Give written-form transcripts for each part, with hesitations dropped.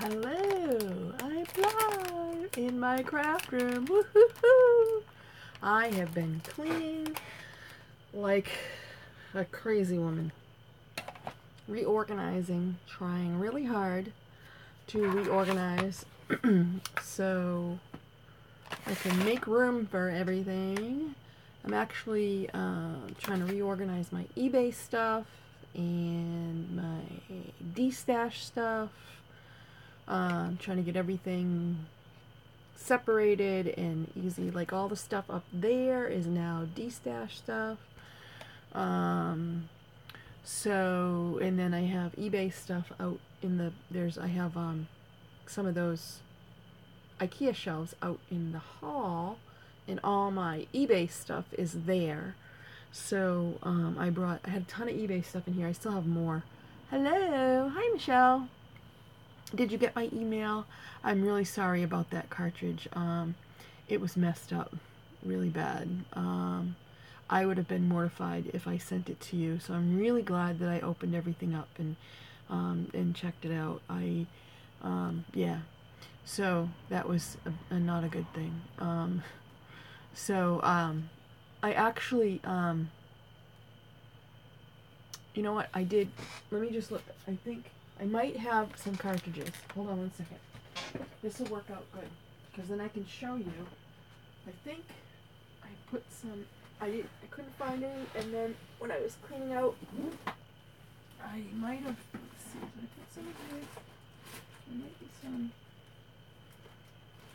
Hello, I'm live in my craft room. Woohoo! I have been cleaning like a crazy woman, reorganizing, trying really hard to reorganize so I can make room for everything. I'm actually trying to reorganize my eBay stuff and my D-stash stuff. Trying to get everything separated and easy. Like all the stuff up there is now D-stash stuff. So, and then I have eBay stuff out in the, I have some of those IKEA shelves out in the hall, and all my eBay stuff is there. So, I had a ton of eBay stuff in here. I still have more. Hello, hi Michelle. Did you get my email? I'm really sorry about that cartridge. It was messed up really bad. I would have been mortified if I sent it to you, so I'm really glad that I opened everything up and checked it out. Yeah, so that was not a good thing. I actually, you know what I did? Let me just look. I think I might have some cartridges. Hold on one second. This will work out good, because then I can show you. I think I put some, I couldn't find any, and then when I was cleaning out, I might have, let's see, did I put some of these? There might be some.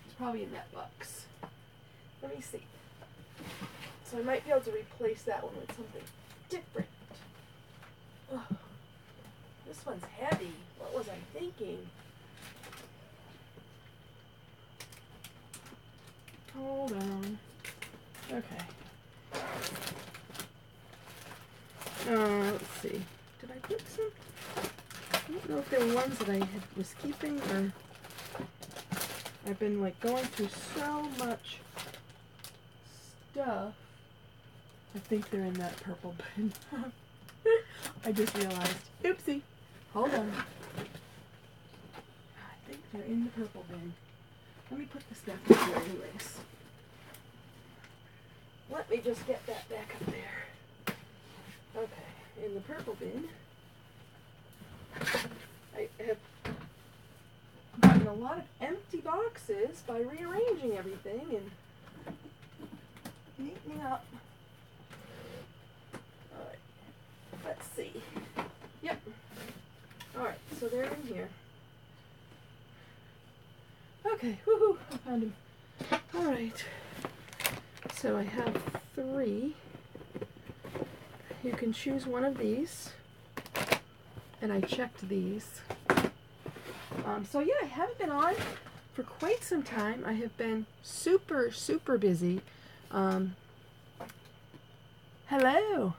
It's probably in that box. Let me see. So I might be able to replace that one with something different. Ugh. This one's heavy. What was I thinking? Hold on. Okay. Let's see. Did I put some? I don't know if there were ones that I was keeping, or I've been like going through so much stuff. I think they're in that purple bin. I just realized. Oopsie. Hold on. I think they're in the purple bin. Let me put this back up here anyways. Let me just get that back up there. Okay, in the purple bin, I have gotten a lot of empty boxes by rearranging everything and neatening up. Alright, let's see. Yep. Alright, so they're in here. Okay, woohoo, I found him. Alright, so I have 3. You can choose one of these, and I checked these. So yeah, I haven't been on for quite some time. I have been super, super busy. Hello. Huh.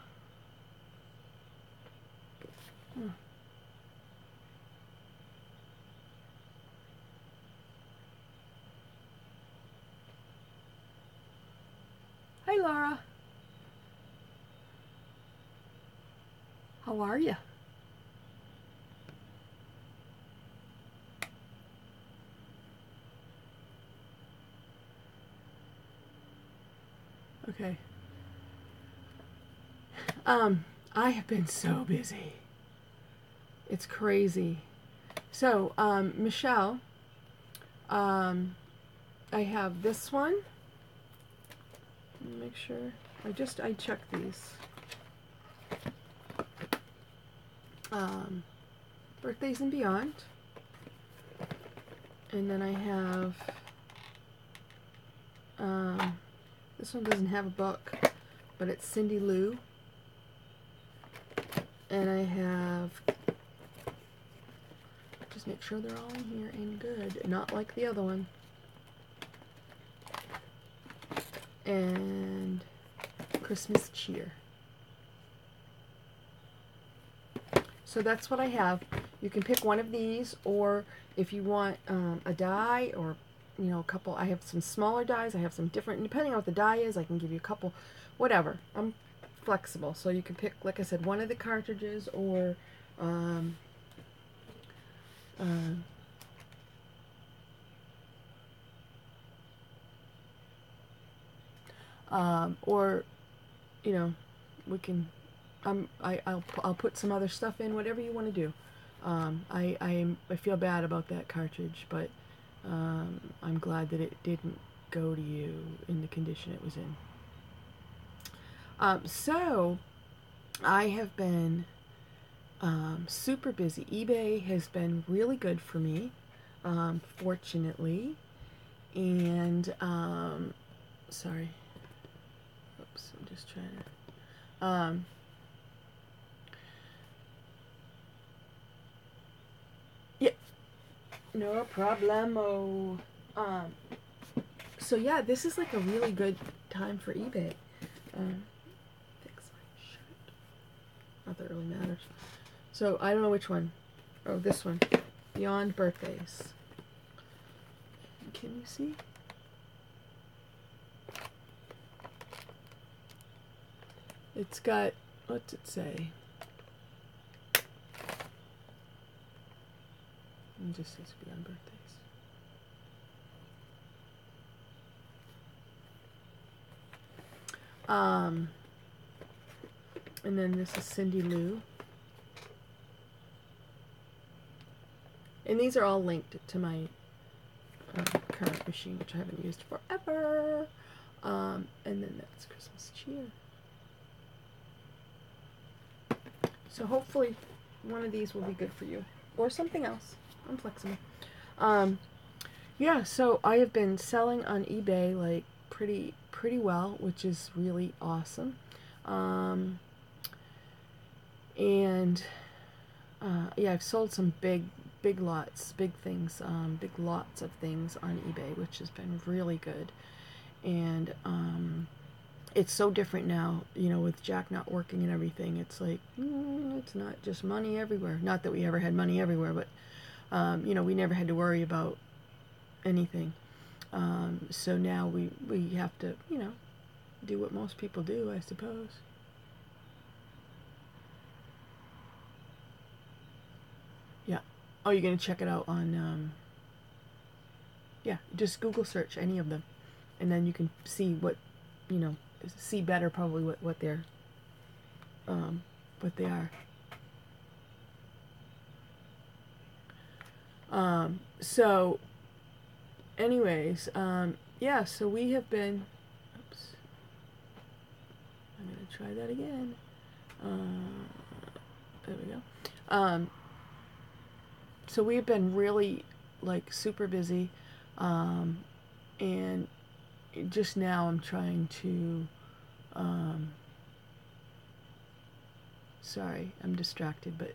Hi, Laura. How are you? Okay. I have been so busy. It's crazy. So, Michelle, I have this one. Let me make sure. I checked these. Birthdays and Beyond. And then I have, this one doesn't have a book, but it's Cindy Lou. And I have, just make sure they're all in here and good, not like the other one. And Christmas Cheer. So that's what I have. You can pick one of these, or if you want a die, or a couple. I have some smaller dies. I have some different, depending on what the die is, I can give you a couple, whatever. I'm flexible, so you can pick, like I said, one of the cartridges, or Or, you know, we can, I'll put some other stuff in, whatever you want to do. I feel bad about that cartridge, but I'm glad that it didn't go to you in the condition it was in. So I have been super busy. eBay has been really good for me, fortunately. And sorry, oops, I'm just trying to. Yeah, no problemo. So yeah, this is like a really good time for eBay. Fix my shirt. Not that it really matters. So I don't know which one. Oh, this one. Beyond Birthdays. Can you see? It's got, what's it say? It just says Beyond Birthdays. And then this is Cindy Lou. And these are all linked to my current machine, which I haven't used forever. And then that's Christmas Cheer. So hopefully one of these will be good for you. Or something else. I'm flexible. Yeah, so I have been selling on eBay like pretty well, which is really awesome. Yeah, I've sold some big lots, big things, big lots of things on eBay, which has been really good. And it's so different now, you know, with Jack not working and everything. It's like, it's not just money everywhere. Not that we ever had money everywhere, but, you know, we never had to worry about anything. So now we have to, you know, do what most people do, I suppose. Yeah. Oh, you're going to check it out on, yeah, just Google search any of them. And then you can see what, you know, see better probably what they're, what they are. So, anyways, yeah, so we have been, oops, I'm going to try that again. There we go. So we've been really, like, super busy, and just now I'm trying to, sorry, I'm distracted, but,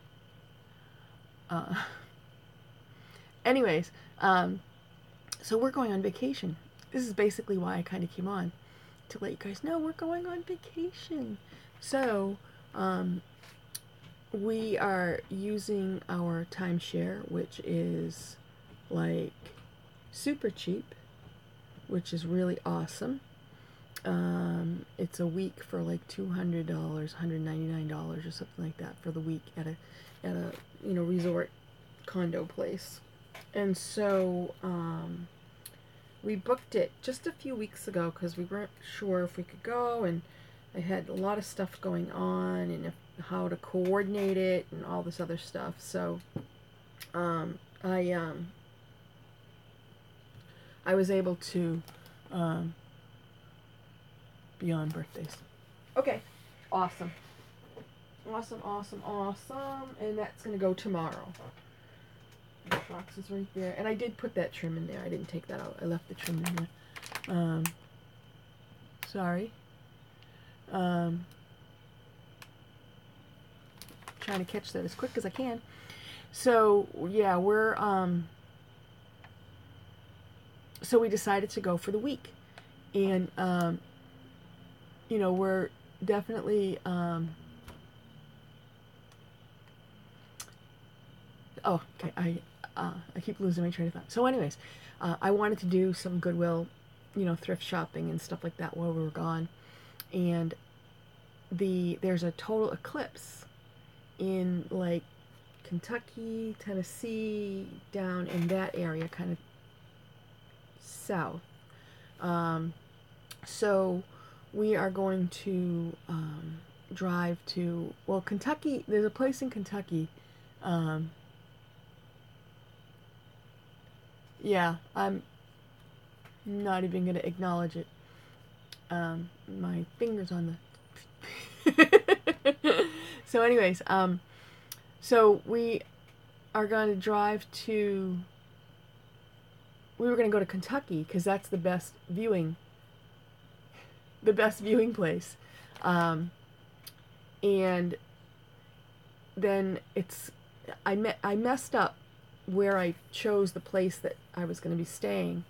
anyways, so we're going on vacation. This is basically why I kind of came on, to let you guys know we're going on vacation. So, we are using our timeshare, which is like super cheap, which is really awesome. It's a week for like $200, $199 or something like that for the week at a you know, resort condo place. And so we booked it just a few weeks ago because we weren't sure if we could go, and I had a lot of stuff going on, and how to coordinate it and all this other stuff. So I was able to Beyond Birthdays. Okay, awesome. And that's gonna go tomorrow. The box is right there, and I did put that trim in there. I didn't take that out. I left the trim in there. Sorry. Trying to catch that as quick as I can. So yeah, we're so we decided to go for the week, and you know, we're definitely oh, okay, I keep losing my train of thought. So anyways, I wanted to do some Goodwill, you know, thrift shopping and stuff like that while we were gone, and there's a total eclipse in like Kentucky, Tennessee, down in that area, kind of south. So we are going to drive to, well, Kentucky. There's a place in Kentucky. Um, yeah, I'm not even going to acknowledge it. My fingers on the. So, anyways, so we are going to drive to. We were going to go to Kentucky because that's the best viewing place. And then I messed up where I chose the place that I was going to be staying.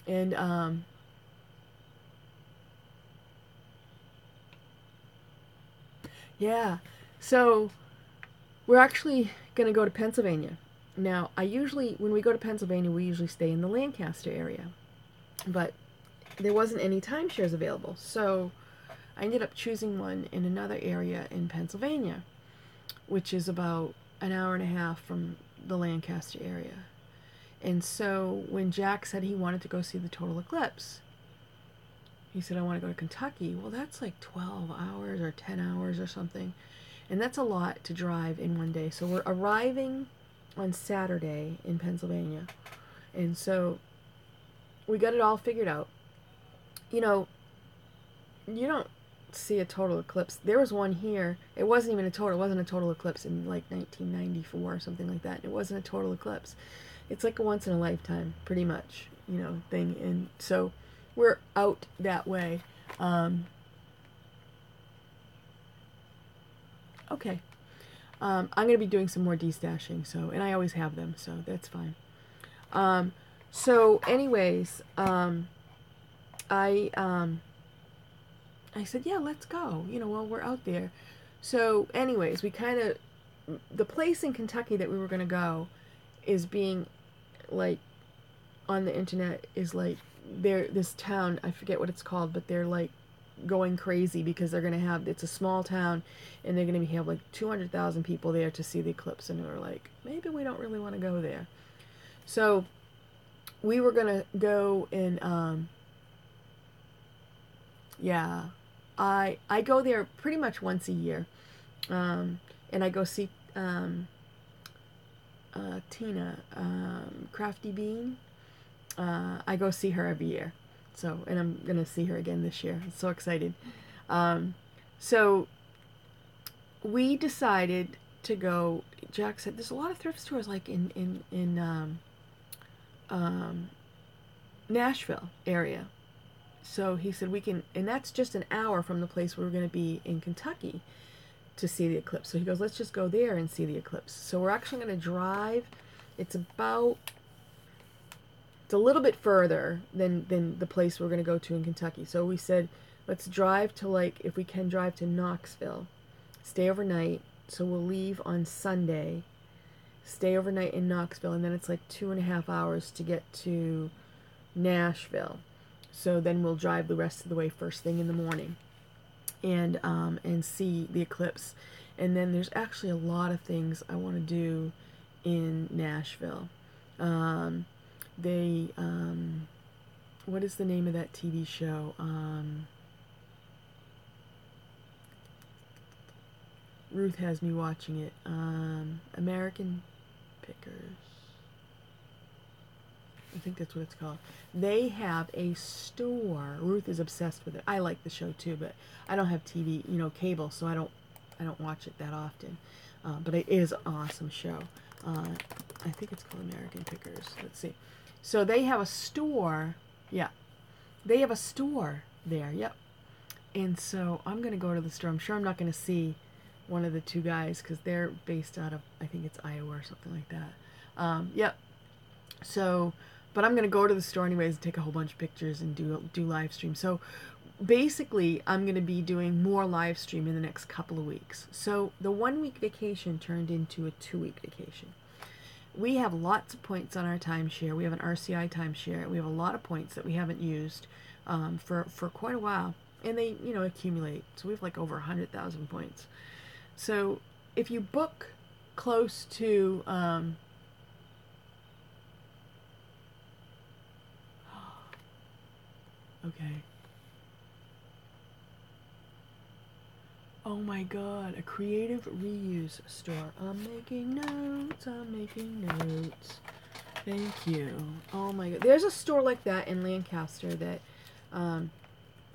And yeah. So we're actually going to go to Pennsylvania. Now, when we go to Pennsylvania, we usually stay in the Lancaster area. But there wasn't any timeshares available. So I ended up choosing one in another area in Pennsylvania, which is about an hour and a half from the Lancaster area. And so when Jack said he wanted to go see the total eclipse, he said, I want to go to Kentucky. Well, that's like 12 hours or 10 hours or something. And that's a lot to drive in one day. So we're arriving on Saturday in Pennsylvania. And so we got it all figured out. You know, you don't see a total eclipse. There was one here. It wasn't a total eclipse in like 1994 or something like that. It wasn't a total eclipse. It's like a once in a lifetime, pretty much, thing. And so we're out that way. Okay. I'm going to be doing some more destashing, and I always have them, so that's fine. So anyways, I said, yeah, let's go, while we're out there. So anyways, the place in Kentucky that we were going to go is being, like, on the internet is, like, this town, I forget what it's called, but they're, like, going crazy because they're going to have, it's a small town, and they're going to have, like, 200,000 people there to see the eclipse, and we're like, maybe we don't really want to go there. So we were going to go and, yeah, I go there pretty much once a year, and I go see Tina, Crafty Bean. I go see her every year. So, and I'm going to see her again this year. I'm so excited. So we decided to go. Jack said, there's a lot of thrift stores like in Nashville area. So he said, we can, and that's just an hour from the place where we're going to be in Kentucky to see the eclipse. So he goes, let's just go there and see the eclipse. So we're actually going to drive. It's a little bit further than the place we're going to go to in Kentucky. So we said, let's drive to, like, if we can drive to Knoxville, stay overnight. So we'll leave on Sunday, stay overnight in Knoxville, and then it's like 2.5 hours to get to Nashville. So then we'll drive the rest of the way first thing in the morning and see the eclipse. And then there's actually a lot of things I want to do in Nashville. What is the name of that TV show? Ruth has me watching it. American Pickers. I think that's what it's called. They have a store. Ruth is obsessed with it. I like the show too, but I don't have TV, cable, so I don't watch it that often. But it is an awesome show. I think it's called American Pickers. Let's see. So they have a store. Yeah. They have a store there. Yep. And so I'm going to go to the store. I'm sure I'm not going to see one of the two guys because they're based out of, I think it's Iowa or something like that. Yep. So, but I'm going to go to the store anyways and take a whole bunch of pictures and do live stream. So basically, I'm going to be doing more live stream in the next couple of weeks. So the 1-week vacation turned into a 2-week vacation. We have lots of points on our timeshare. We have an RCI timeshare. We have a lot of points that we haven't used for quite a while. And they, accumulate. So we have like over 100,000 points. So if you book close to... okay. Oh my god, a creative reuse store. I'm making notes, I'm making notes. Thank you. Oh my god. There's a store like that in Lancaster that,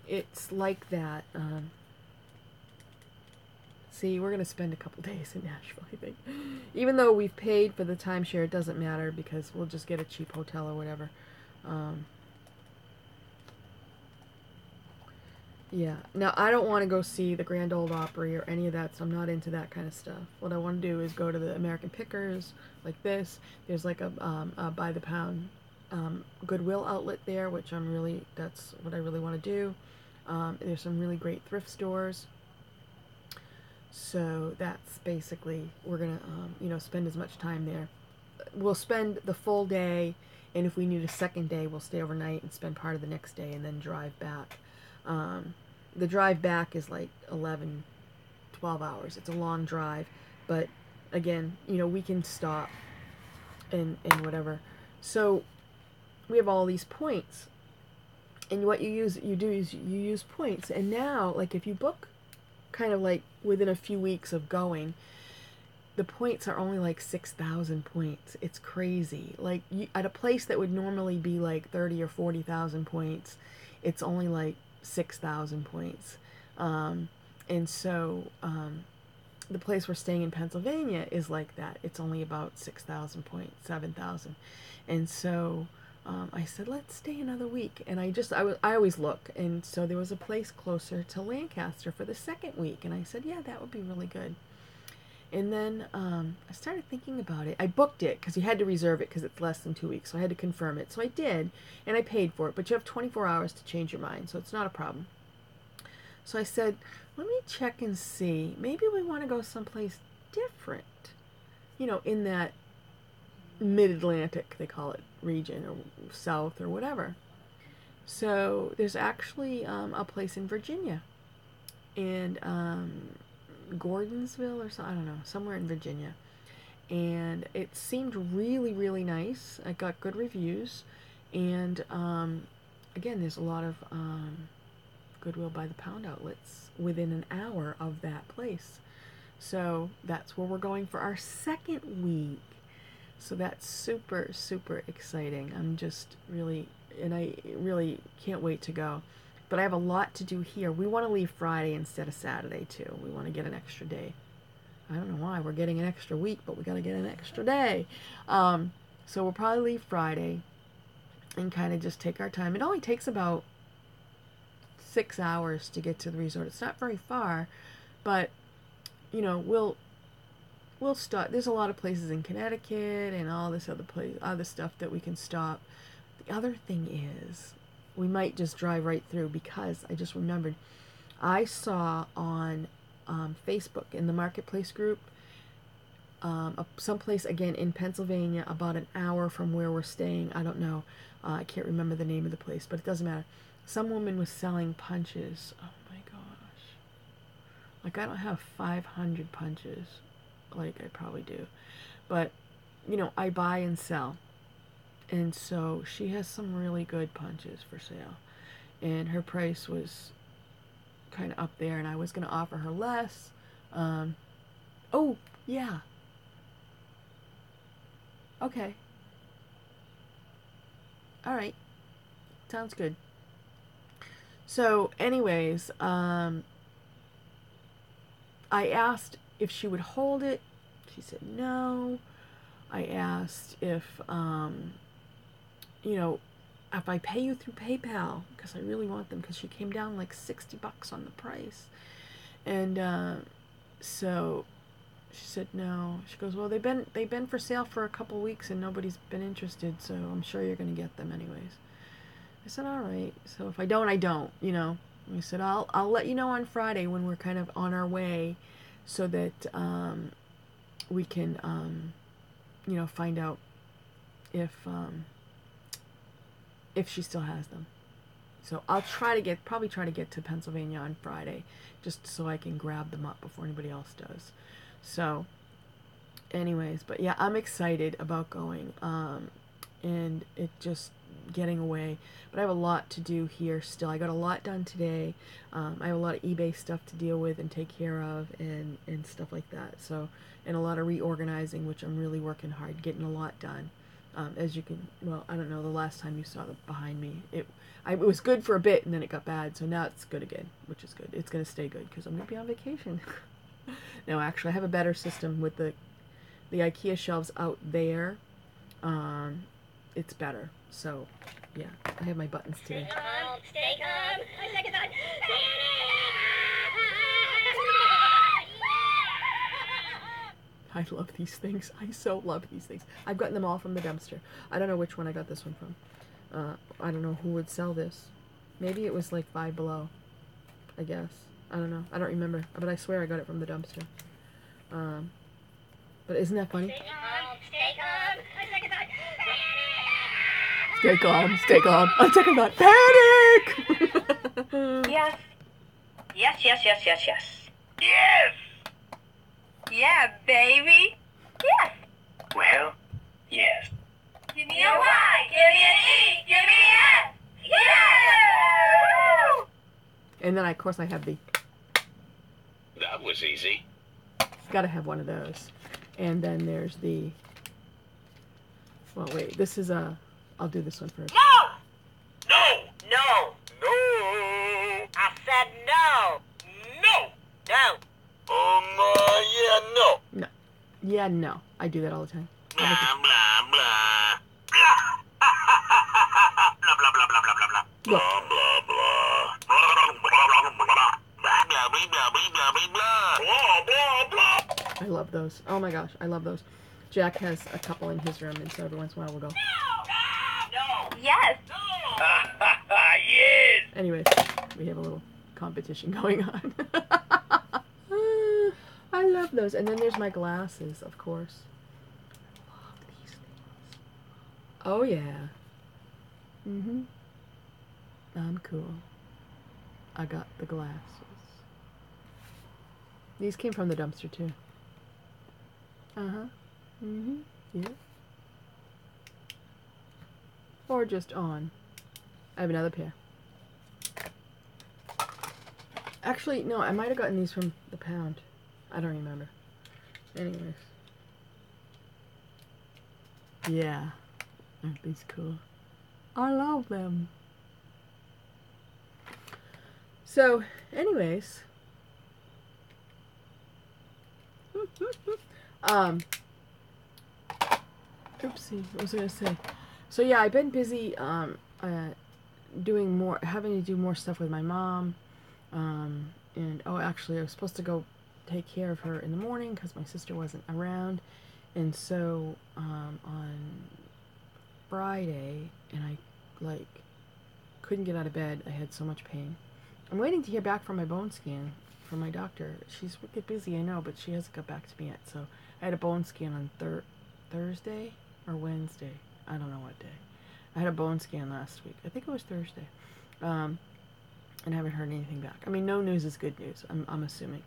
it's like that. See, we're going to spend a couple days in Nashville, I think. Even though we've paid for the timeshare, it doesn't matter because we'll just get a cheap hotel or whatever. Yeah. Now, I don't want to go see the Grand Ole Opry or any of that, so I'm not into that kind of stuff. What I want to do is go to the American Pickers, like this. There's like a by the pound Goodwill outlet there, which that's what I really want to do. There's some really great thrift stores. So that's basically, we're going to, spend as much time there. We'll spend the full day, and if we need a second day, we'll stay overnight and spend part of the next day and then drive back. The drive back is like 11, 12 hours. It's a long drive, but again, we can stop and whatever. So we have all these points, and what you do is you use points. And now, like, if you book kind of like within a few weeks of going, the points are only like 6,000 points. It's crazy. Like, at a place that would normally be like 30 or 40,000 points, it's only like 6,000 points. And so the place we're staying in Pennsylvania is like that. It's only about 6,000 points, 7,000. And so I said, let's stay another week. And I always look. And so there was a place closer to Lancaster for the second week. And I said, yeah, that would be really good. And then I started thinking about it. I booked it because you had to reserve it because it's less than 2 weeks. So I had to confirm it. So I did, and I paid for it. But you have 24 hours to change your mind, so it's not a problem. So I said, let me check and see. Maybe we want to go someplace different, in that mid-Atlantic, they call it, region, or south, or whatever. So there's actually a place in Virginia. And Gordonsville or something, I don't know, somewhere in Virginia. And it seemed really, really nice. I got good reviews. And again, there's a lot of Goodwill by the pound outlets within an hour of that place. So that's where we're going for our second week. So that's super, super exciting. I'm just really, and I really can't wait to go. But I have a lot to do here. We want to leave Friday instead of Saturday, too. We want to get an extra day. I don't know why. We're getting an extra week, but we got to get an extra day. So we'll probably leave Friday and kind of just take our time. It only takes about 6 hours to get to the resort. It's not very far, but, we'll stop. There's a lot of places in Connecticut and all this other stuff that we can stop. The other thing is, we might just drive right through, because I just remembered I saw on Facebook in the Marketplace group someplace again in Pennsylvania about an hour from where we're staying. I don't know. I can't remember the name of the place, but it doesn't matter. Some woman was selling punches. Oh my gosh. Like, I don't have 500 punches like I probably do. But, I buy and sell. And so she has some really good punches for sale. And her price was kind of up there, and I was going to offer her less. Oh, yeah. Okay. All right. Sounds good. So, anyways, I asked if she would hold it. She said no. I asked if, if I pay you through PayPal, because I really want them, because she came down like $60 on the price. And so she said no. She goes, well, they've been for sale for a couple weeks and nobody's been interested, so I'm sure you're going to get them anyways. I said, all right. So if I don't, I don't, I said, I'll let you know on Friday when we're kind of on our way, so that we can, find out if she still has them. So I'll probably try to get to Pennsylvania on Friday, just so I can grab them up before anybody else does. So, anyways, but yeah, I'm excited about going. And it just, getting away. But I have a lot to do here still. I got a lot done today. I have a lot of eBay stuff to deal with and take care of and stuff like that. So, and a lot of reorganizing, which I'm really working hard, getting a lot done. As you can, well, I don't know, the last time you saw the behind me, it was good for a bit and then it got bad. So now it's good again, which is good. It's going to stay good because I'm going to be on vacation. No, actually, I have a better system with the IKEA shelves out there. It's better. So, yeah, I have my buttons today. Stay calm. A second thought. I love these things. I so love these things. I've gotten them all from the dumpster. I don't know which one I got this one from. I don't know who would sell this. Maybe it was like Five Below, I guess. I don't know. I don't remember. But I swear I got it from the dumpster. But isn't that funny? Stay calm. Stay calm. A second thought. Stay calm. Stay calm. A second thought. Panic! Yes. Yes, yes, yes, yes, yes. Yes! Yeah, baby. Yes. Well, yes. Give me a Y. Give me an E. Give me an S. Yeah! And then, of course, I have the... That was easy. Gotta have one of those. And then there's the... Well, wait. This is a... I'll do this one first. No! No! No. No! I said no. No! No. Yeah, no. No. Yeah, no. I do that all the time. Blah, blah, blah. Blah. Blah, blah, blah, blah, blah, blah, blah. Look. Blah, blah, blah. Blah, blah, blah, blah, blah. Blah, blah, blah, blah, blah, blah, blah. Blah, blah, blah. I love those. Oh my gosh, I love those. Jack has a couple in his room, and so every once in a while we'll go. No! Yes. No! Yes! Anyways, we have a little competition going on. I love those. And then there's my glasses, of course. I love these things. Oh yeah. I'm cool. I got the glasses. These came from the dumpster too. Yeah. Or just on. I have another pair. Actually, no, I might have gotten these from the pound. I don't remember. Anyways. Yeah. Aren't these cool? I love them. So, anyways. Oopsie, what was I gonna say? So yeah, I've been busy doing more, having to do more stuff with my mom. And oh, actually, I was supposed to go take care of her in the morning because my sister wasn't around, and so on Friday, and I couldn't get out of bed. I had so much pain. I'm waiting to hear back from my bone scan from my doctor. She's wicked busy, I know, but she hasn't got back to me yet. So I had a bone scan on Thursday or Wednesday. I don't know what day. I had a bone scan last week. I think it was Thursday. And I haven't heard anything back. I mean, no news is good news, I'm assuming.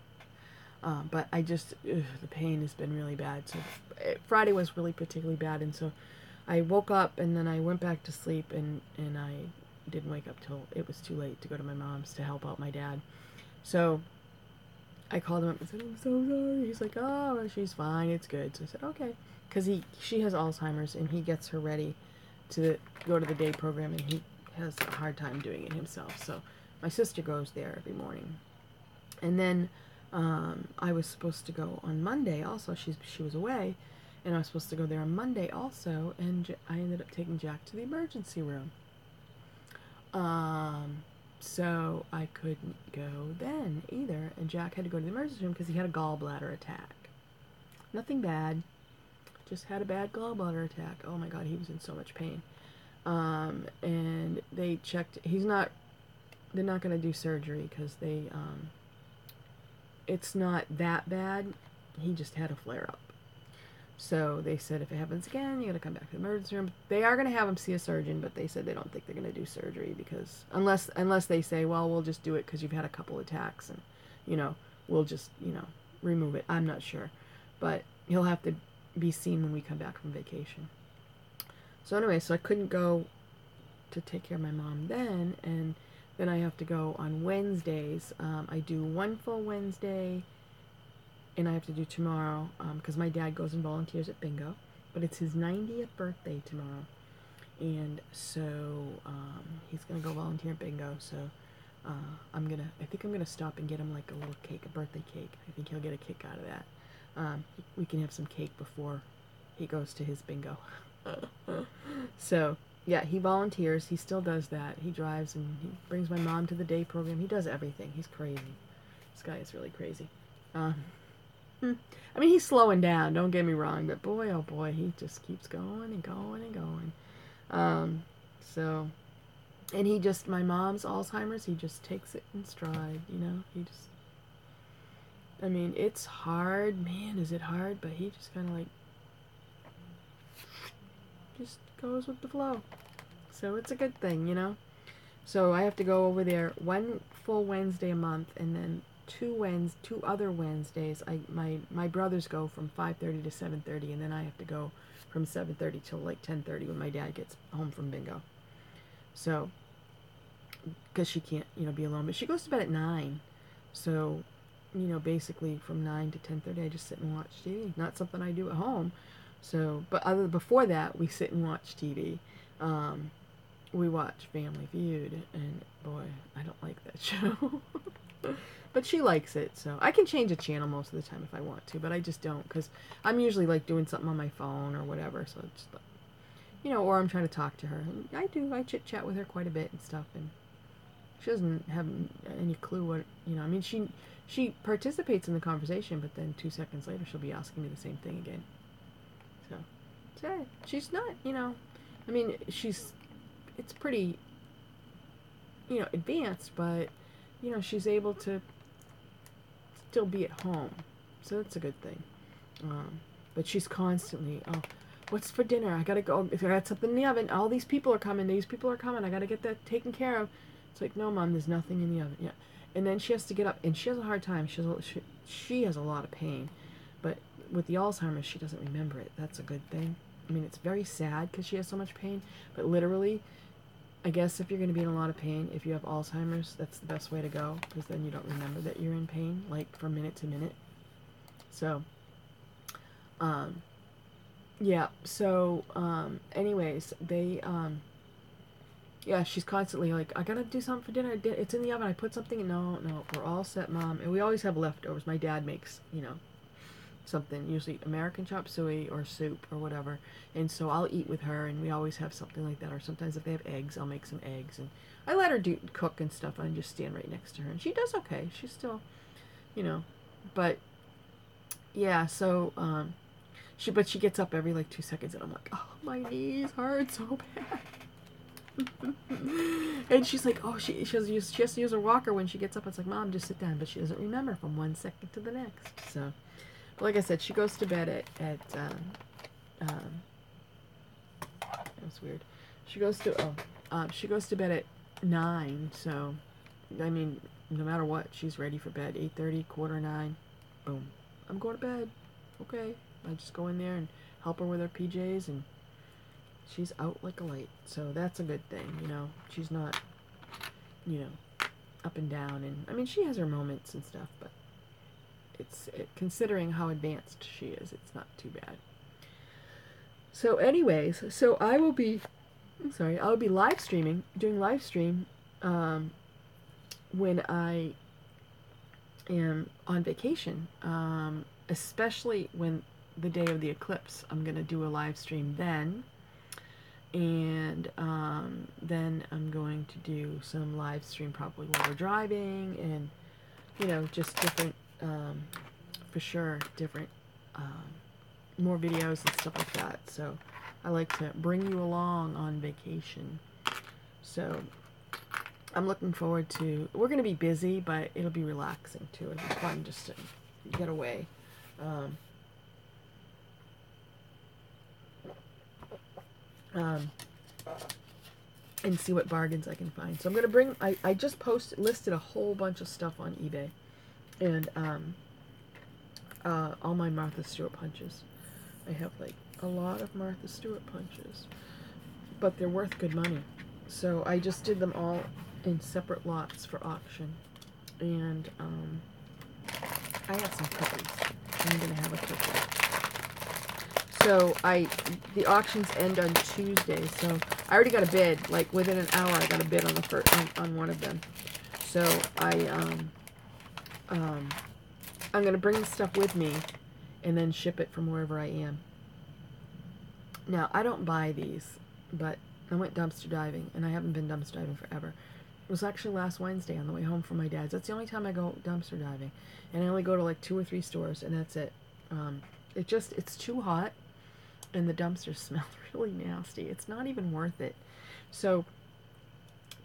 But I just, the pain has been really bad. So Friday was really particularly bad, and so I woke up and then I went back to sleep, and I didn't wake up till it was too late to go to my mom's to help out my dad. So I called him up and said, I'm so sorry. He's like, oh, she's fine, it's good. So I said, okay. Because she has Alzheimer's, and he gets her ready to go to the day program, and he has a hard time doing it himself. So my sister goes there every morning. And then I was supposed to go on Monday also. She was away, and I was supposed to go there on Monday also, and I ended up taking Jack to the emergency room. So I couldn't go then either, and Jack had to go to the emergency room because he had a gallbladder attack. Nothing bad, just had a bad gallbladder attack. Oh my god, he was in so much pain. And they checked, they're not going to do surgery because it's not that bad. He just had a flare-up. So they said if it happens again, you got to come back to the emergency room. They are going to have him see a surgeon, but they said they don't think they're going to do surgery because unless they say, well, we'll just do it because you've had a couple attacks and, we'll just, remove it. I'm not sure. But he'll have to be seen when we come back from vacation. So anyway, so I couldn't go to take care of my mom then, and then I have to go on Wednesdays. I do one full Wednesday, and I have to do tomorrow because my dad goes and volunteers at bingo, but it's his 90th birthday tomorrow, and so he's gonna go volunteer at bingo. So I think I'm gonna stop and get him like a little cake, a birthday cake. I think he'll get a kick out of that. We can have some cake before he goes to his bingo. So yeah, he volunteers. He still does that. He drives and he brings my mom to the day program. He does everything. He's crazy. This guy is really crazy. I mean, he's slowing down, don't get me wrong, but boy, oh boy, he just keeps going and going and going. So, and he just, my mom's Alzheimer's, he just takes it in stride, you know, he just, I mean, it's hard, man, is it hard, but he just kind of like, just goes with the flow. So it's a good thing, you know. So I have to go over there one full Wednesday a month, and then two other Wednesdays. My brothers go from 5:30 to 7:30, and then I have to go from 7:30 till like 10:30 when my dad gets home from bingo. So, because she can't, you know, be alone, but she goes to bed at 9. So, you know, basically from 9 to 10:30, I just sit and watch TV. Not something I do at home. So, but before that, we sit and watch TV. We watch Family Feud, and boy, I don't like that show. But she likes it, so I can change a channel most of the time if I want to, but I just don't, because I'm usually like doing something on my phone or whatever, so it's, you know, or I'm trying to talk to her. And I chit chat with her quite a bit and stuff, and she doesn't have any clue what, you know, I mean, she participates in the conversation, but then 2 seconds later she'll be asking me the same thing again. So, she's not, you know, I mean, it's pretty, you know, advanced, but, you know, she's able to still be at home, so that's a good thing. But she's constantly, oh, what's for dinner? I gotta go. If I got something in the oven, all these people are coming. I gotta get that taken care of. It's like, no, Mom, there's nothing in the oven. Yeah, and then she has to get up, and she has a hard time. She has a lot of pain, but with the Alzheimer's, she doesn't remember it. That's a good thing. I mean, it's very sad because she has so much pain, but literally, I guess if you're going to be in a lot of pain, if you have Alzheimer's, that's the best way to go, because then you don't remember that you're in pain, like, from minute to minute. So, yeah, so, anyways, yeah, she's constantly like, I gotta do something for dinner, it's in the oven, I put something in, no, we're all set, Mom, and we always have leftovers. My dad makes, you know, something, usually American chop suey or soup or whatever, and so I'll eat with her, and we always have something like that. Or sometimes if they have eggs, I'll make some eggs, and I let her cook and stuff, and I just stand right next to her, and she does okay. She's still, you know, but yeah, so she gets up every like 2 seconds, and I'm like, oh, my knees hurt so bad. And she's like, oh, she has to use her walker when she gets up. It's like, Mom, just sit down, but she doesn't remember from 1 second to the next. So, like I said, she goes to bed at that's weird. She goes to bed at 9. So, I mean, no matter what, she's ready for bed. 8:30, 8:45, boom, I'm going to bed. Okay, I just go in there and help her with her PJs, and she's out like a light. So that's a good thing, you know. She's not, you know, up and down, and I mean, she has her moments and stuff, but considering how advanced she is, it's not too bad. So anyways, so I'll be live streaming, doing live stream, when I am on vacation, especially when the day of the eclipse. I'm going to do a live stream then, and then I'm going to do some live stream probably while we're driving, and, you know, just different, for sure, different, more videos and stuff like that. So I like to bring you along on vacation. So I'm looking forward to, we're going to be busy, but it'll be relaxing too. It'll be fun just to get away. And see what bargains I can find. So I'm going to bring, I just listed a whole bunch of stuff on eBay. And all my Martha Stewart punches. I have like a lot of Martha Stewart punches, but they're worth good money. So I just did them all in separate lots for auction. And I have some cookies. I'm going to have a cookie. So the auctions end on Tuesday, so I already got a bid. Like within an hour, I got a bid on the first on one of them. So I'm gonna bring the stuff with me, and then ship it from wherever I am. Now I don't buy these, but I went dumpster diving, and I haven't been dumpster diving forever. It was actually last Wednesday on the way home from my dad's. That's the only time I go dumpster diving, and I only go to like 2 or 3 stores, and that's it. It's too hot. And the dumpsters smell really nasty. It's not even worth it. So,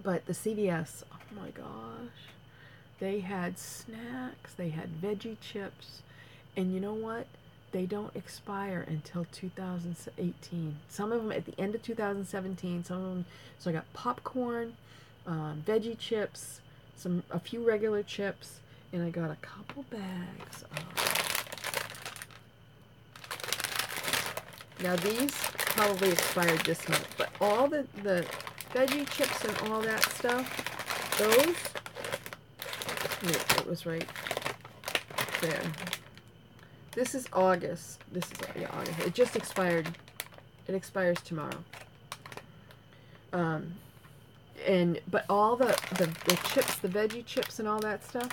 but the CVS, oh my gosh, they had snacks, they had veggie chips, and you know what? They don't expire until 2018. Some of them at the end of 2017. Some of them. So I got popcorn, veggie chips, a few regular chips, and I got a couple bags of. Now these probably expired this month, but all the veggie chips and all that stuff, those, it was right there. This is August. This is, yeah, August. It just expired. It expires tomorrow. But all the chips, the veggie chips and all that stuff,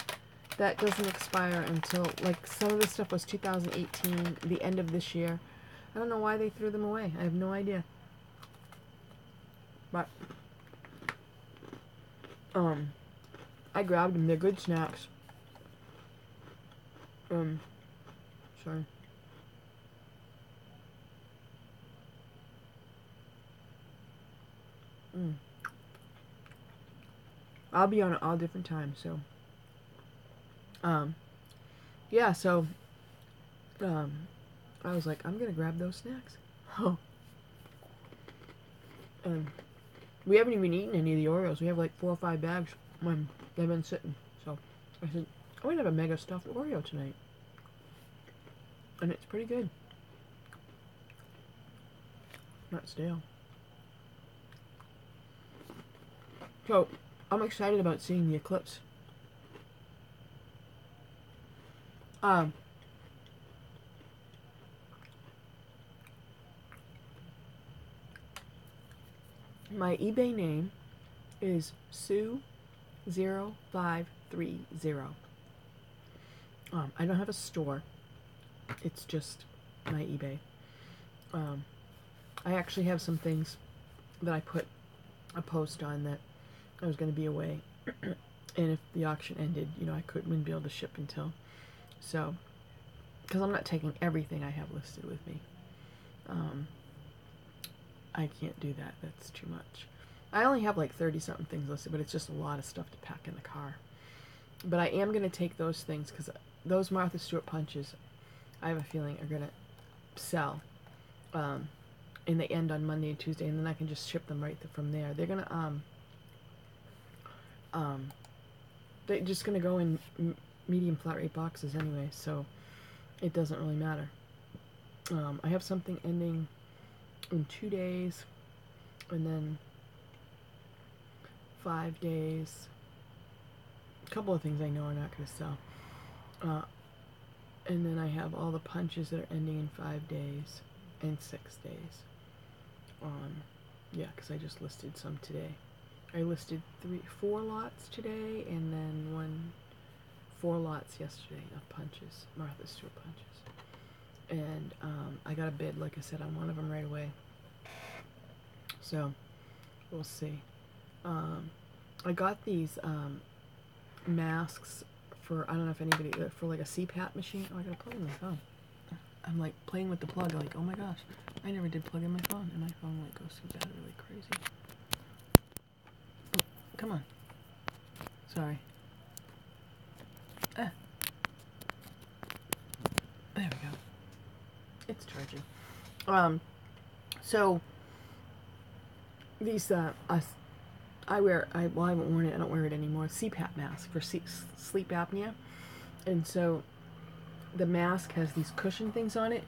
that doesn't expire until, like, some of the stuff was 2018, the end of this year. I don't know why they threw them away. I have no idea. But I grabbed them. They're good snacks. Sorry. I'll be on it all different times, so yeah, so I was like, I'm gonna grab those snacks. Oh. We haven't even eaten any of the Oreos. We have like 4 or 5 bags when they've been sitting. So I said, I'm gonna have a mega stuffed Oreo tonight. And it's pretty good. Not stale. So I'm excited about seeing the eclipse. My eBay name is Sue0530. I don't have a store. It's just my eBay. I actually have some things that I put a post on that I was going to be away. And if the auction ended, you know, I wouldn't be able to ship until. So, because I'm not taking everything I have listed with me. I can't do that. That's too much. I only have like 30-something things listed, but it's just a lot of stuff to pack in the car. But I am going to take those things, because those Martha Stewart punches, I have a feeling, are going to sell. And they end on Monday and Tuesday, and then I can just ship them right from there. They're going to, they're just going to go in medium flat rate boxes anyway, so it doesn't really matter. I have something ending in 2 days, and then 5 days. A couple of things I know are not going to sell. And then I have all the punches that are ending in 5 days and 6 days. Yeah, because I just listed some today. I listed 4 lots today, and then 4 lots yesterday of punches, Martha Stewart punches. And I got a bid, like I said, on one of them right away. So we'll see. I got these masks for, I don't know if anybody, for like a CPAP machine. Oh, I gotta plug in my phone. I'm like playing with the plug, like, oh my gosh, I never did plug in my phone, and my phone like goes through that really crazy. Oh, come on. Sorry. There we go. It's charging. So these I haven't worn it. I don't wear it anymore. CPAP mask for sleep apnea, and so the mask has these cushion things on it.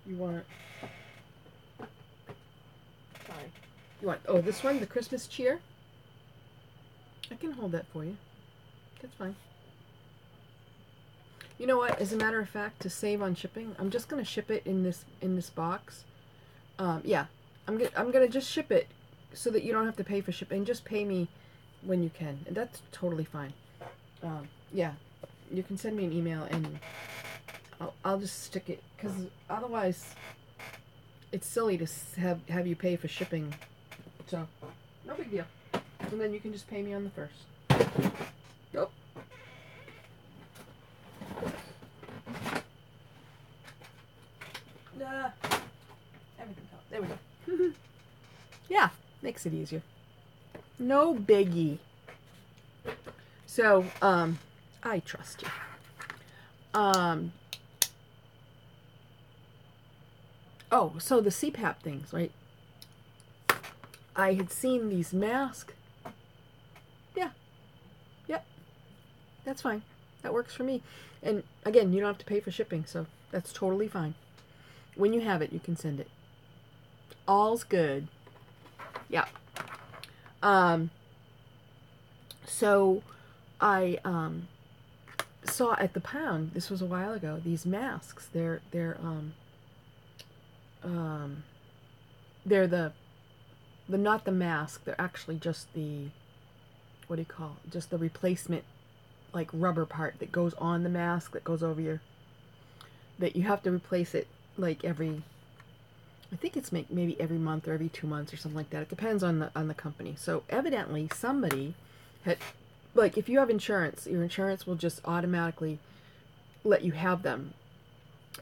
You want... Sorry. You want... Oh, this one? The Christmas cheer? I can hold that for you. That's fine. You know what? As a matter of fact, to save on shipping, I'm just gonna ship it in this box. Yeah, I'm gonna just ship it so that you don't have to pay for shipping. Just pay me when you can, and that's totally fine. Yeah, you can send me an email and I'll just stick it, because otherwise it's silly to have you pay for shipping. So no big deal. And then you can just pay me on the first. Nope. Everything comes. There we go. Yeah, makes it easier. No biggie. So, I trust you. Oh, so the CPAP things, right? I had seen these masks. Yeah. Yep. That's fine. That works for me. And again, you don't have to pay for shipping, so that's totally fine. When you have it, you can send it. All's good. Yeah. So I saw at the pound, this was a while ago, these masks. They're the not the mask, they're actually just the, what do you call it? Just the replacement, like, rubber part that goes on the mask, that goes over your, that you have to replace it like every, I think it's maybe every month or every 2 months or something like that. It depends on the company. So evidently somebody had, like, if you have insurance, your insurance will just automatically let you have them.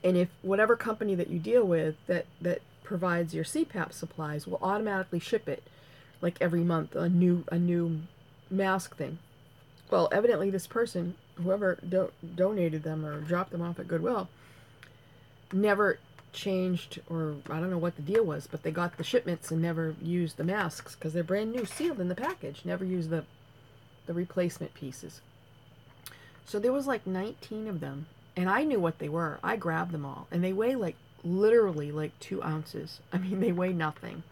And if whatever company that you deal with that provides your CPAP supplies will automatically ship it, like, every month, a new mask thing. Well, evidently this person, whoever donated them or dropped them off at Goodwill, never changed, or I don't know what the deal was, but they got the shipments and never used the masks because they're brand new, sealed in the package. Never used the replacement pieces. So there was like 19 of them, and I knew what they were. I grabbed them all, and they weigh like literally like 2 ounces. I mean, they weigh nothing.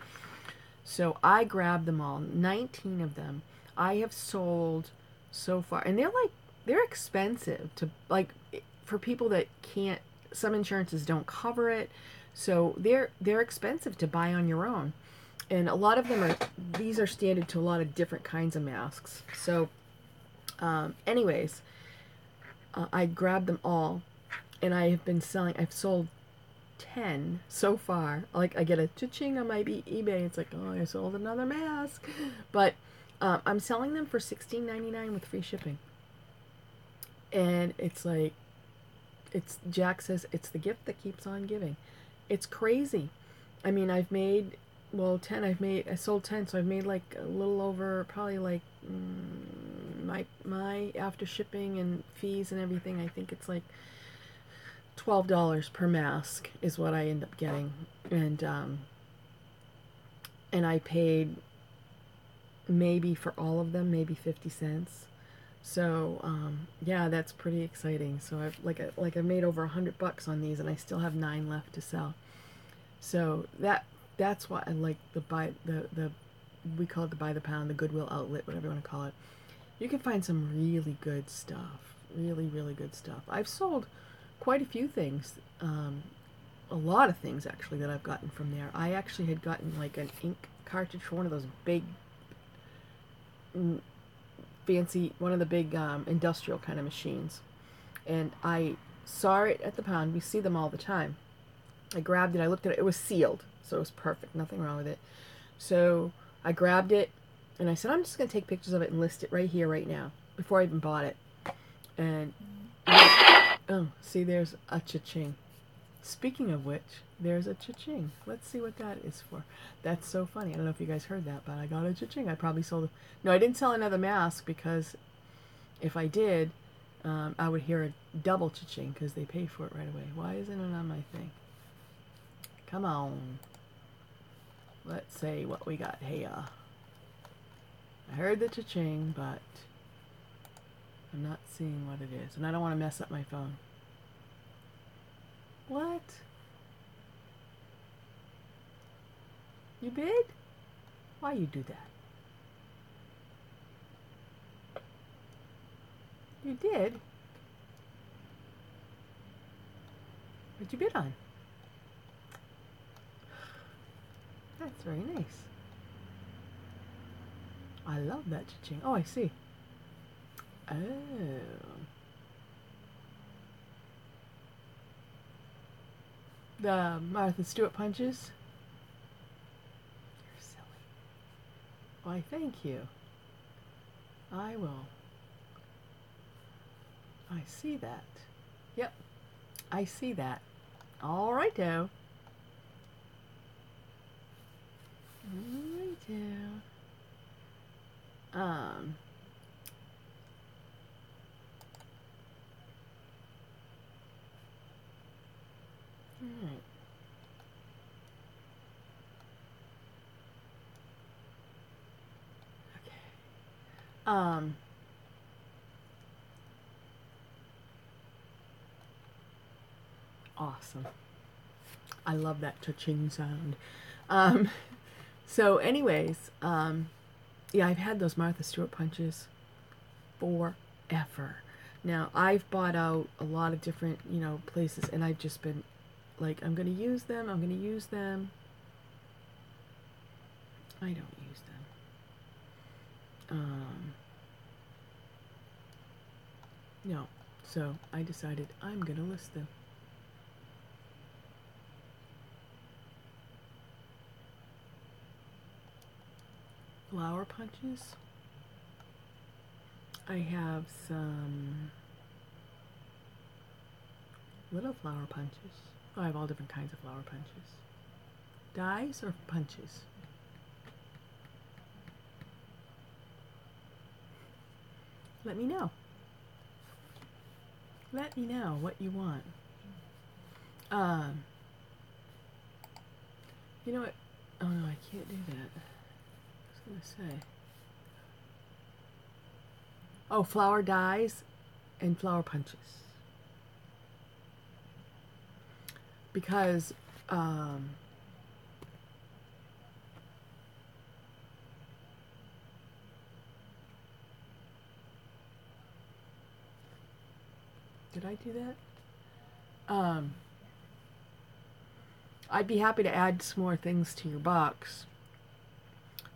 So I grabbed them all, 19 of them. I have sold so far, and they're expensive to, like, for people that can't, some insurances don't cover it, so they're expensive to buy on your own. And a lot of them these are standard to a lot of different kinds of masks. So anyways, I grabbed them all, and I have been selling, I've sold 10 so far. Like, I get a cha-ching on my eBay. It's like, oh, I sold another mask. But I'm selling them for $16.99 with free shipping. And it's like, Jack says, it's the gift that keeps on giving. It's crazy. I mean, I've made, well, 10, I sold 10, so I've made like a little over, probably like, my after shipping and fees and everything, I think it's like $12 per mask is what I end up getting. And I paid maybe for all of them, maybe 50 cents. So, yeah, that's pretty exciting. So I've made over $100 on these, and I still have 9 left to sell. So that's why I like we call it the Buy the Pound, the Goodwill outlet, whatever you want to call it. You can find some really good stuff, really, really good stuff. I've sold quite a few things, a lot of things actually that I've gotten from there. I actually had gotten like an ink cartridge for one of those big, fancy, one of the big industrial kind of machines, and I saw it at the pound. We see them all the time. I grabbed it, I looked at it, it was sealed, so it was perfect, nothing wrong with it. So I grabbed it, and I said, I'm just going to take pictures of it and list it right here, right now, before I even bought it. And, oh, see, there's a cha-ching. Speaking of which, there's a cha-ching. Let's see what that is for. That's so funny. I don't know if you guys heard that, but I got a cha-ching. I probably sold... No, I didn't sell another mask, because if I did, I would hear a double cha-ching, because they pay for it right away. Why isn't it on my thing? Come on. Let's see what we got here. I heard the cha-ching, but I'm not seeing what it is. And I don't want to mess up my phone. What? You did? Why you do that? You did? What'd you bid on? That's very nice. I love that cha-ching. Oh, I see. Oh. The Martha Stewart punches? You're silly. Why, thank you. I will. I see that. Yep. I see that. All righto. Alrighto. Alright. Okay. Awesome. I love that cha-ching sound. So anyways, yeah, I've had those Martha Stewart punches forever. Now, I've bought out a lot of different, places, and I've just been like, I'm going to use them, I'm going to use them. I don't use them. No. So, I decided I'm going to list them. Flower punches. I have some little flower punches. Oh, I have all different kinds of flower punches. Dies or punches? Let me know. Let me know what you want. You know what? Oh no, I can't do that. I was gonna say. Oh, flower dies and flower punches. Because did I do that? I'd be happy to add some more things to your box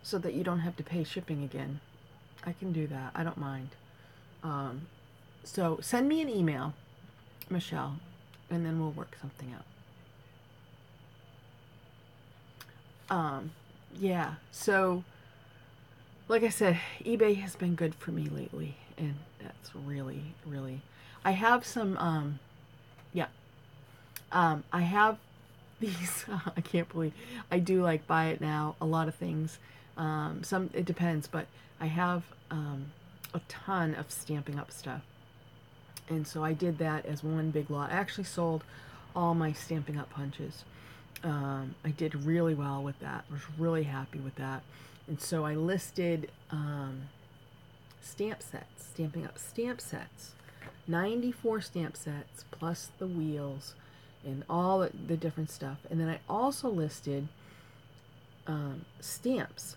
so that you don't have to pay shipping again. I can do that. I don't mind. So send me an email, Michelle, and then we'll work something out. Yeah, so like I said, eBay has been good for me lately, and that's really, really. I have some, I have these, I can't believe, I do like buy it now, a lot of things. Some, it depends, but I have a ton of Stampin' Up stuff. And so I did that as one big lot. I actually sold all my Stampin' Up punches. I did really well with that. I was really happy with that. And so I listed stamp sets, Stampin' Up stamp sets. 94 stamp sets plus the wheels and all the different stuff. And then I also listed stamps.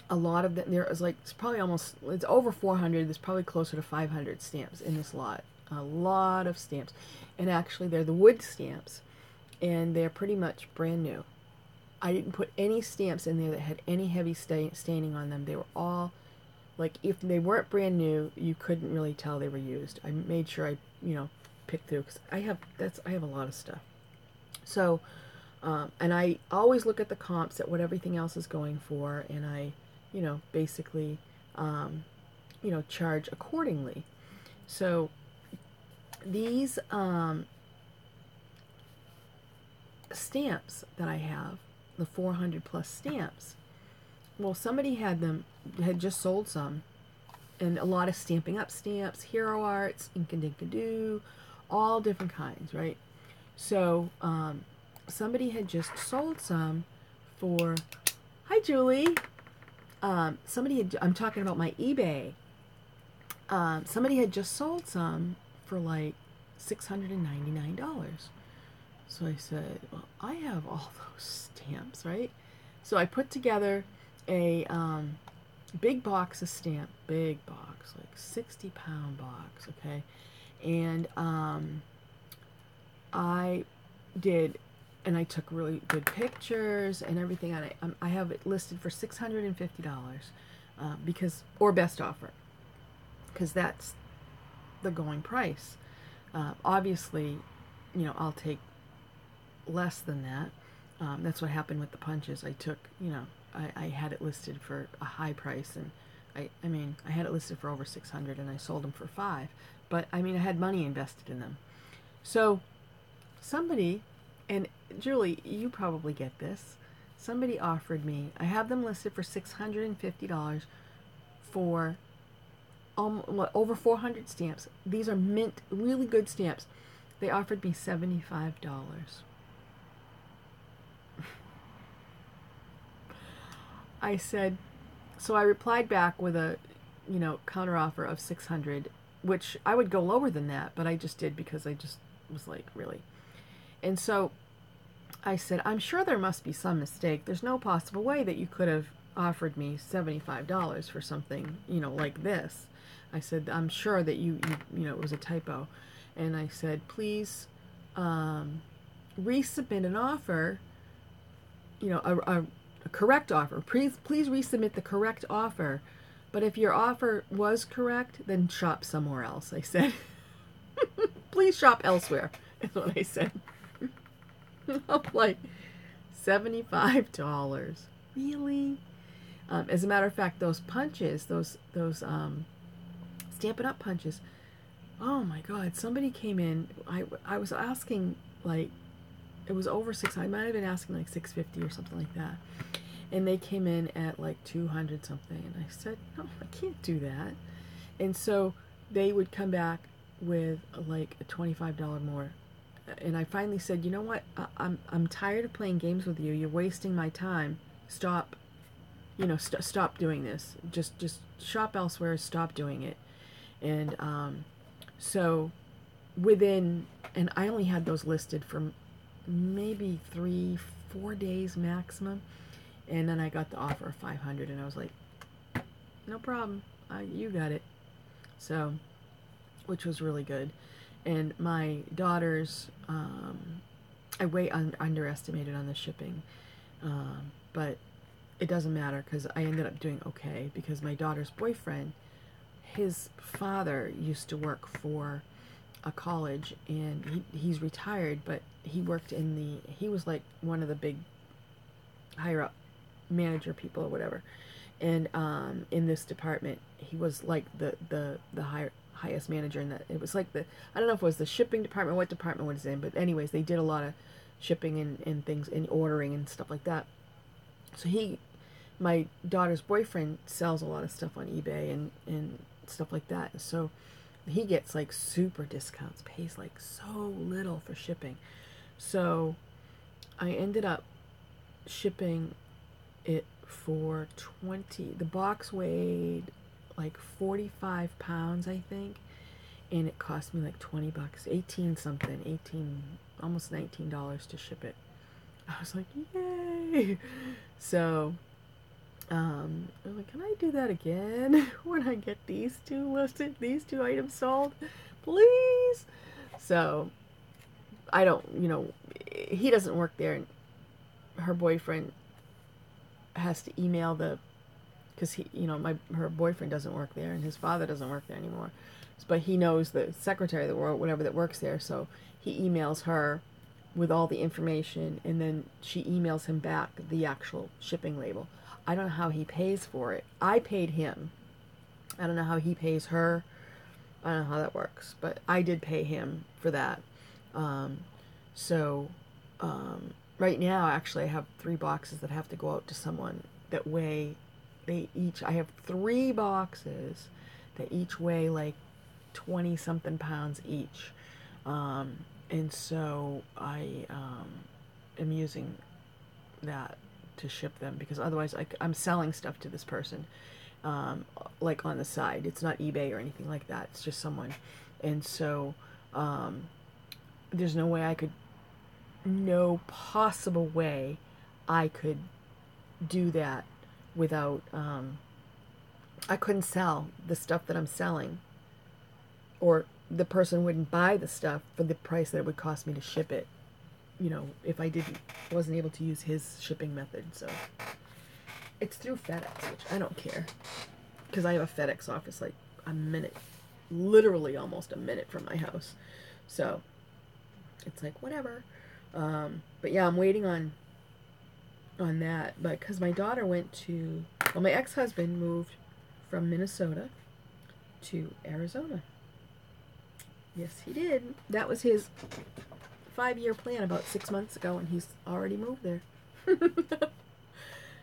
A lot of them, there is like, it's probably almost, it's over 400. There's probably closer to 500 stamps in this lot. A lot of stamps. And actually they're the wood stamps. And they're pretty much brand new. I didn't put any stamps in there that had any heavy staining on them. They were all, like, if they weren't brand new, you couldn't really tell they were used. I made sure I, picked through, because I have a lot of stuff. So, and I always look at the comps at what everything else is going for, and I, basically, charge accordingly. So, these, stamps that I have, the 400 plus stamps, well, somebody had just sold some, and a lot of Stampin' Up stamps, Hero Arts, Ink and Dinkadoo, all different kinds, right? So, somebody had just sold some for, hi Julie, I'm talking about my eBay, somebody had just sold some for like $699. So I said, well, I have all those stamps, right? So I put together a big box of stamp, big box, like 60-pound box, okay? And I did, and I took really good pictures and everything on it. I have it listed for $650 because, or best offer, because that's the going price. Obviously, I'll take less than that. That's what happened with the punches. I took, I had it listed for a high price, and I mean, I had it listed for over 600, and I sold them for 5. But I mean, I had money invested in them. So somebody, and Julie, you probably get this. Somebody offered me. I have them listed for $650 for over 400 stamps. These are mint, really good stamps. They offered me $75. I said, so I replied back with a, counter offer of 600, which I would go lower than that, but I just did because I just was like, really. And so I said, I'm sure there must be some mistake. There's no possible way that you could have offered me $75 for something, like this. I said, I'm sure that it was a typo. And I said, please resubmit an offer, a correct offer. Please resubmit the correct offer. But if your offer was correct, then shop somewhere else, I said. Please shop elsewhere, is what I said. I'm like, $75. Really? As a matter of fact, those punches, those Stampin' Up! Punches, oh my God, somebody came in. I was asking, like, it was over 600. I might have been asking like 650 or something like that. And they came in at like 200 something. And I said, no, I can't do that. And so they would come back with like a $25 more. And I finally said, you know what? I'm tired of playing games with you. You're wasting my time. Stop. Stop doing this. Just shop elsewhere. Stop doing it. And so and I only had those listed for maybe 3-4 days maximum. And then I got the offer of 500, and I was like, no problem. You got it. So, which was really good. And my daughters, I way underestimated on the shipping, but it doesn't matter because I ended up doing okay because my daughter's boyfriend, his father used to work for a college, and he's retired, but he worked he was like one of the big higher up manager people or whatever, and in this department he was like the highest manager in that. It was like I don't know if it was the shipping department, what department was in, but anyways, they did a lot of shipping and things and ordering and stuff like that. So my daughter's boyfriend sells a lot of stuff on eBay and stuff like that. So he gets like super discounts, pays like so little for shipping. So I ended up shipping it for 20. The box weighed like 45 pounds, I think, and it cost me like 20 bucks, 18 something, 18, almost $19 to ship it. I was like, yay! So I'm like, can I do that again when I get these two listed, these two items sold, please? So I don't, he doesn't work there, and her boyfriend has to email because her boyfriend doesn't work there, and his father doesn't work there anymore, but he knows the secretary of the world, whatever, that works there, so he emails her with all the information, and then she emails him back the actual shipping label. I don't know how he pays for it. I paid him. I don't know how he pays her. I don't know how that works, but I did pay him for that. Right now, actually, I have 3 boxes that have to go out to someone that weigh, I have 3 boxes that each weigh like 20 something pounds each. And so I am using that to ship them, because otherwise I'm selling stuff to this person, like on the side. It's not eBay or anything like that. It's just someone. And so there's no possible way I could do that without, I couldn't sell the stuff that I'm selling, or the person wouldn't buy the stuff for the price that it would cost me to ship it, if I wasn't able to use his shipping method. So it's through FedEx, which I don't care, because I have a FedEx office like a minute, literally almost a minute from my house. So it's like, whatever. But yeah, I'm waiting on that. But because my daughter my ex-husband moved from Minnesota to Arizona. Yes, he did. That was his 5-year plan about 6 months ago, and he's already moved there.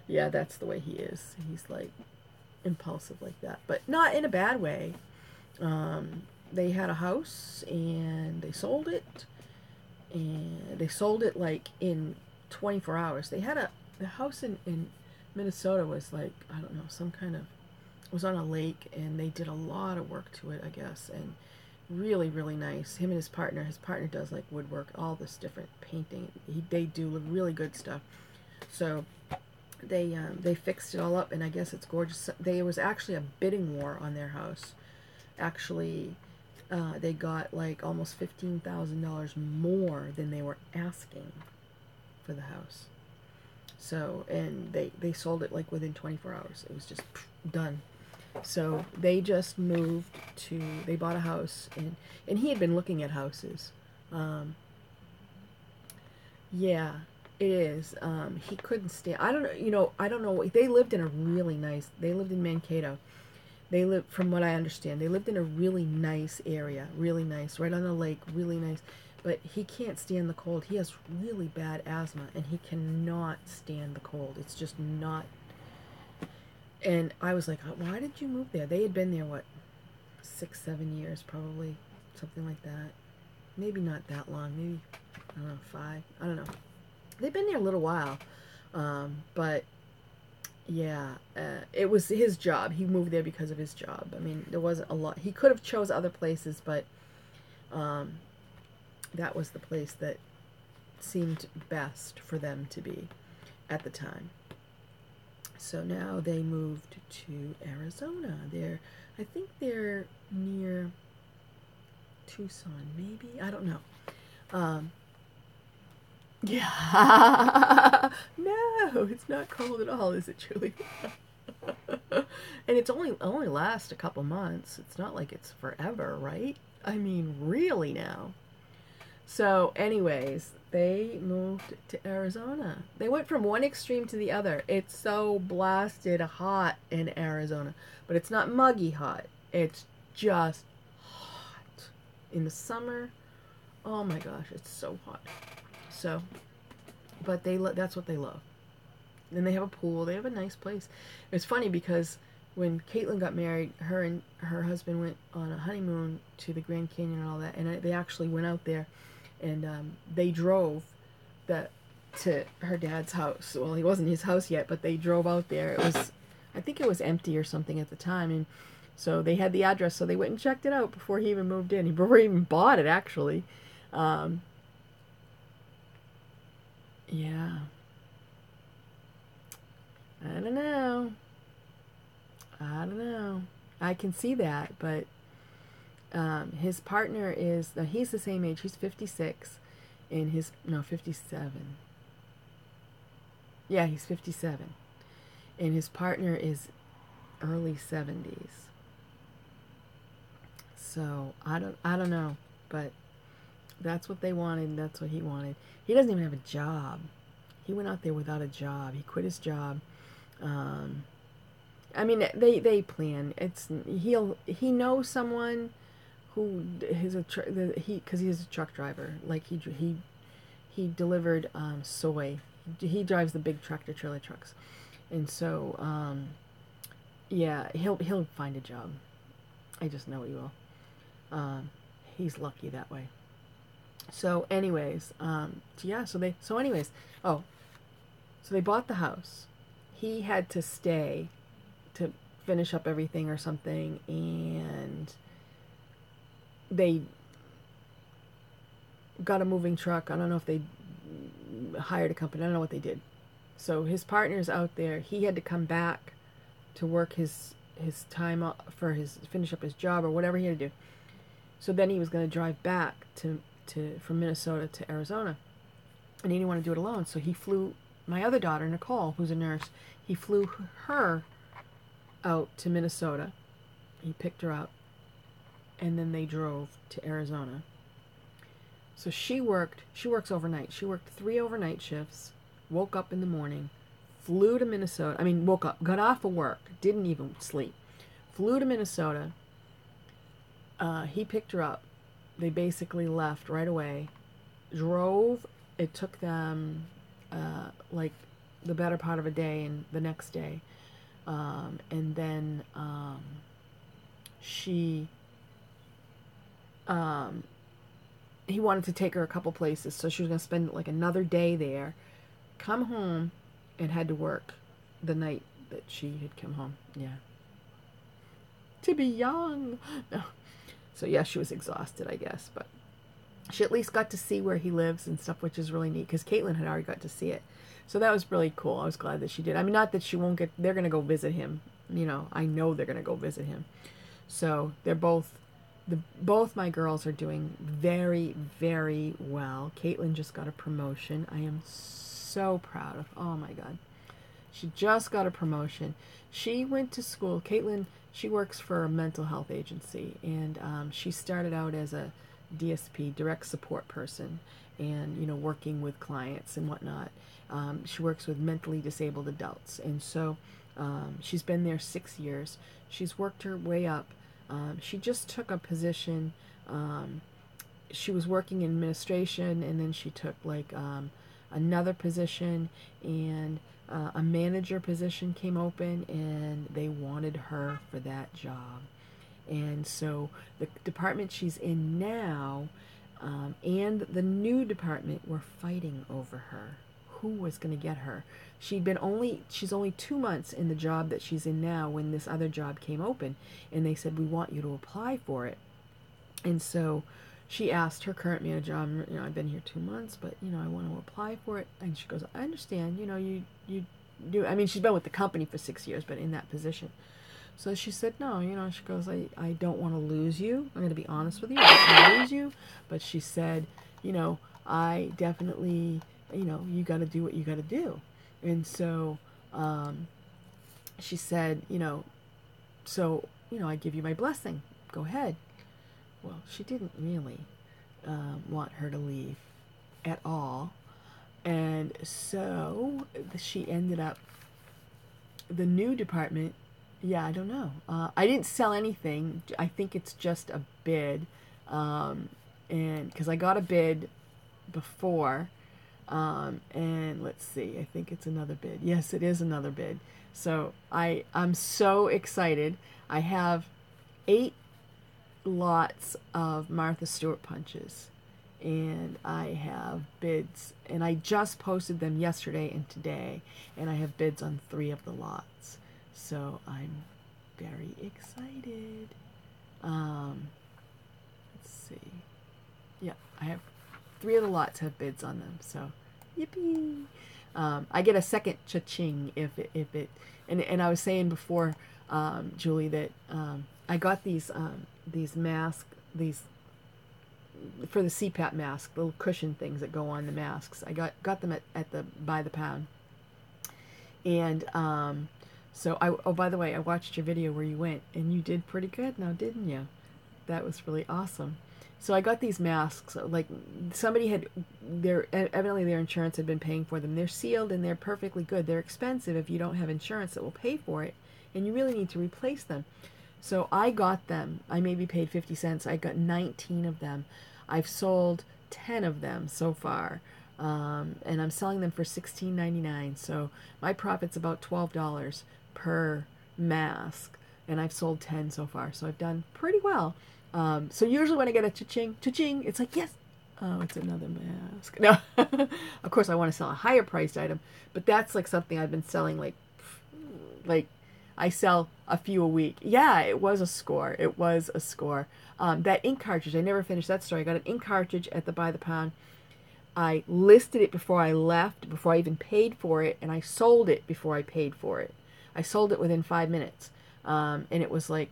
Yeah, that's the way he is. He's like impulsive like that, but not in a bad way. They had a house and they sold it, like in 24 hours. The house in Minnesota was like, I don't know, it was on a lake, and they did a lot of work to it, I guess, and really, really nice. Him and his partner does like woodwork, all this different painting. They do really good stuff. So they fixed it all up, and I guess it's gorgeous. There was actually a bidding war on their house. Actually, they got like almost $15,000 more than they were asking for the house. So, and they sold it like within 24 hours. It was just done. So they just they bought a house, and he had been looking at houses. Yeah, it is. He couldn't stand, I don't know, I don't know. They lived in Mankato. From what I understand, they lived in a really nice area, really nice, right on the lake, really nice. But he can't stand the cold. He has really bad asthma, and he cannot stand the cold. It's just not. And I was like, why did you move there? They had been there, 6, 7 years, probably, something like that. Maybe not that long. Maybe, I don't know, 5. I don't know. They've been there a little while, but yeah, it was his job. He moved there because of his job. I mean, there wasn't a lot. He could have chose other places, but that was the place that seemed best for them to be at the time. So now they moved to Arizona. I think they're near Tucson, maybe? I don't know. Yeah. No, it's not cold at all, is it, Julie? And it's only lasts a couple months. It's not like it's forever, right? I mean, really now. So, anyways, they moved to Arizona. They went from one extreme to the other. It's so blasted hot in Arizona, but it's not muggy hot. It's just hot. In the summer, oh my gosh, it's so hot. So, but that's what they love. And they have a pool. They have a nice place. It's funny because when Caitlin got married, her and her husband went on a honeymoon to the Grand Canyon and all that, and they actually went out there, and they drove to her dad's house. Well, it wasn't his house yet, but they drove out there. I think it was empty or something at the time, and so they had the address, so they went and checked it out before he even moved in. Before he even bought it, actually. Yeah. I don't know. I can see that, but his partner he's the same age. He's 56, and 57. Yeah, he's 57, and his partner is early 70s. So I don't know, but that's what they wanted. That's what he wanted. He doesn't even have a job. He went out there without a job. He quit his job. I mean, they plan. He knows someone who is because he's a truck driver. Like he delivered soy. He drives the big tractor trailer trucks, and so yeah, he'll find a job. I just know he will. He's lucky that way. So anyways, so they bought the house. He had to stay to finish up everything or something, and they got a moving truck. I don't know if they hired a company. I don't know what they did. So his partner's out there. He had to come back to work his time for his finish up his job or whatever he had to do. So then he was going to drive back to from Minnesota to Arizona, and he didn't want to do it alone. So he flew my other daughter, Nicole, who's a nurse. He flew her out to Minnesota. He picked her up, and then they drove to Arizona. So she works overnight. She worked 3 overnight shifts, woke up in the morning, flew to Minnesota. Woke up, got off of work, didn't even sleep. Flew to Minnesota. He picked her up. They basically left right away. Drove. It took them like the better part of a day and the next day. And then he wanted to take her a couple places, so she was going to spend like another day there, come home, and had to work the night that she had come home. Yeah. To be young. No. So yeah, she was exhausted, I guess, but she at least got to see where he lives and stuff, which is really neat, because Caitlin had already got to see it. So that was really cool. I was glad that she did. Not that she won't get, they're going to go visit him. I know they're going to go visit him. So they're both my girls are doing very, very well. Caitlin just got a promotion. I am so proud of. Oh my God. She just got a promotion. She went to school. Caitlin, she works for a mental health agency, and she started out as a DSP, direct support person, and, working with clients and whatnot. She works with mentally disabled adults, and so she's been there 6 years. She's worked her way up. She just took a position. She was working in administration, and then she took like another position, and a manager position came open, and they wanted her for that job. And so the department she's in now and the new department were fighting over her. Who was going to get her? She's only 2 months in the job that she's in now when this other job came open, and they said, we want you to apply for it. And so she asked her current manager, I've been here 2 months, but I want to apply for it. And she goes, I understand, you do. She's been with the company for 6 years, but in that position. So she said, no, she goes, I don't want to lose you. I'm going to be honest with you. I don't want to lose you. But she said, I definitely, you got to do what you got to do. And so she said, I give you my blessing. Go ahead. Well, she didn't really want her to leave at all. And so she ended up, the new department, yeah, I don't know. I didn't sell anything. I think it's just a bid. And because I got a bid before, and let's see, I think it's another bid. Yes, it is another bid. So I'm so excited. I have 8 lots of Martha Stewart punches, and I have bids, and I just posted them yesterday and today, and I have bids on 3 of the lots. So I'm very excited. Let's see. Yeah, I have 3 of the lots have bids on them. So, yippee! I get a second cha-ching if it. And I was saying before, Julie, that I got these masks, these for the CPAP mask, little cushion things that go on the masks. I got them at the by the pound. And so by the way, I watched your video where you went, and you did pretty good now, didn't you? That was really awesome. So I got these masks, like somebody had, evidently their insurance had been paying for them. They're sealed and they're perfectly good. They're expensive if you don't have insurance that will pay for it, and you really need to replace them. So I got them. I maybe paid 50 cents. I got 19 of them. I've sold 10 of them so far. And I'm selling them for $16.99. So my profit's about $12 per mask, and I've sold 10 so far. So I've done pretty well. So usually when I get a cha-ching, it's like, yes, oh, it's another mask. No, of course I want to sell a higher priced item, but that's like something I've been selling like I sell a few a week. Yeah, it was a score. It was a score. That ink cartridge, I never finished that story. I got an ink cartridge at the by the pound. I listed it before I left, before I even paid for it, and I sold it before I paid for it. I sold it within 5 minutes, and it was like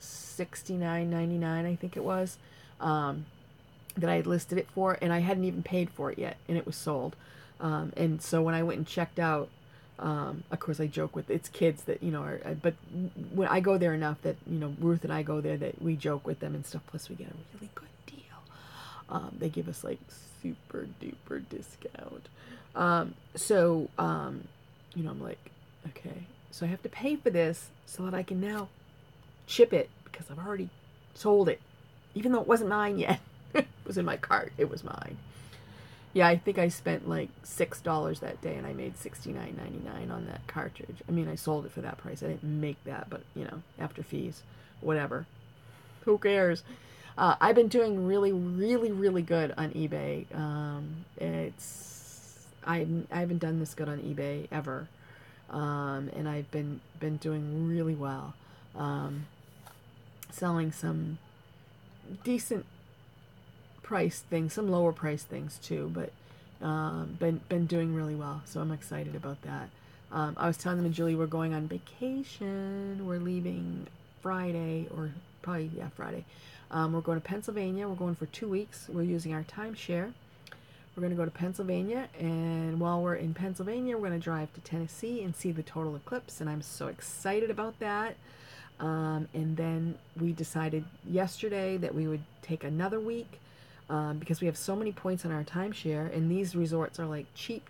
$69.99, I think it was, that I had listed it for, and I hadn't even paid for it yet, and it was sold. And so when I went and checked out, of course I joke with it's kids that but when I go there enough that Ruth and I go there that we joke with them and stuff. Plus we get a really good deal. They give us like super duper discount. I'm like, okay, so I have to pay for this so that I can now ship it because I've already sold it, even though it wasn't mine yet. It was in my cart. It was mine. Yeah, I think I spent like $6 that day, and I made $69.99 on that cartridge. I mean, I sold it for that price. I didn't make that, but after fees, whatever. Who cares? I've been doing really, really, really good on eBay. I haven't done this good on eBay ever, and I've been doing really well, selling some decent price things, some lower price things too, but been doing really well. So I'm excited about that. I was telling them and Julie we're going on vacation. We're leaving Friday, or probably Friday. We're going to Pennsylvania. We're going for 2 weeks. We're using our timeshare. We're going to go to Pennsylvania, and while we're in Pennsylvania, we're going to drive to Tennessee and see the total eclipse, and I'm so excited about that. And then we decided yesterday that we would take another week, because we have so many points on our timeshare, and these resorts are like cheap.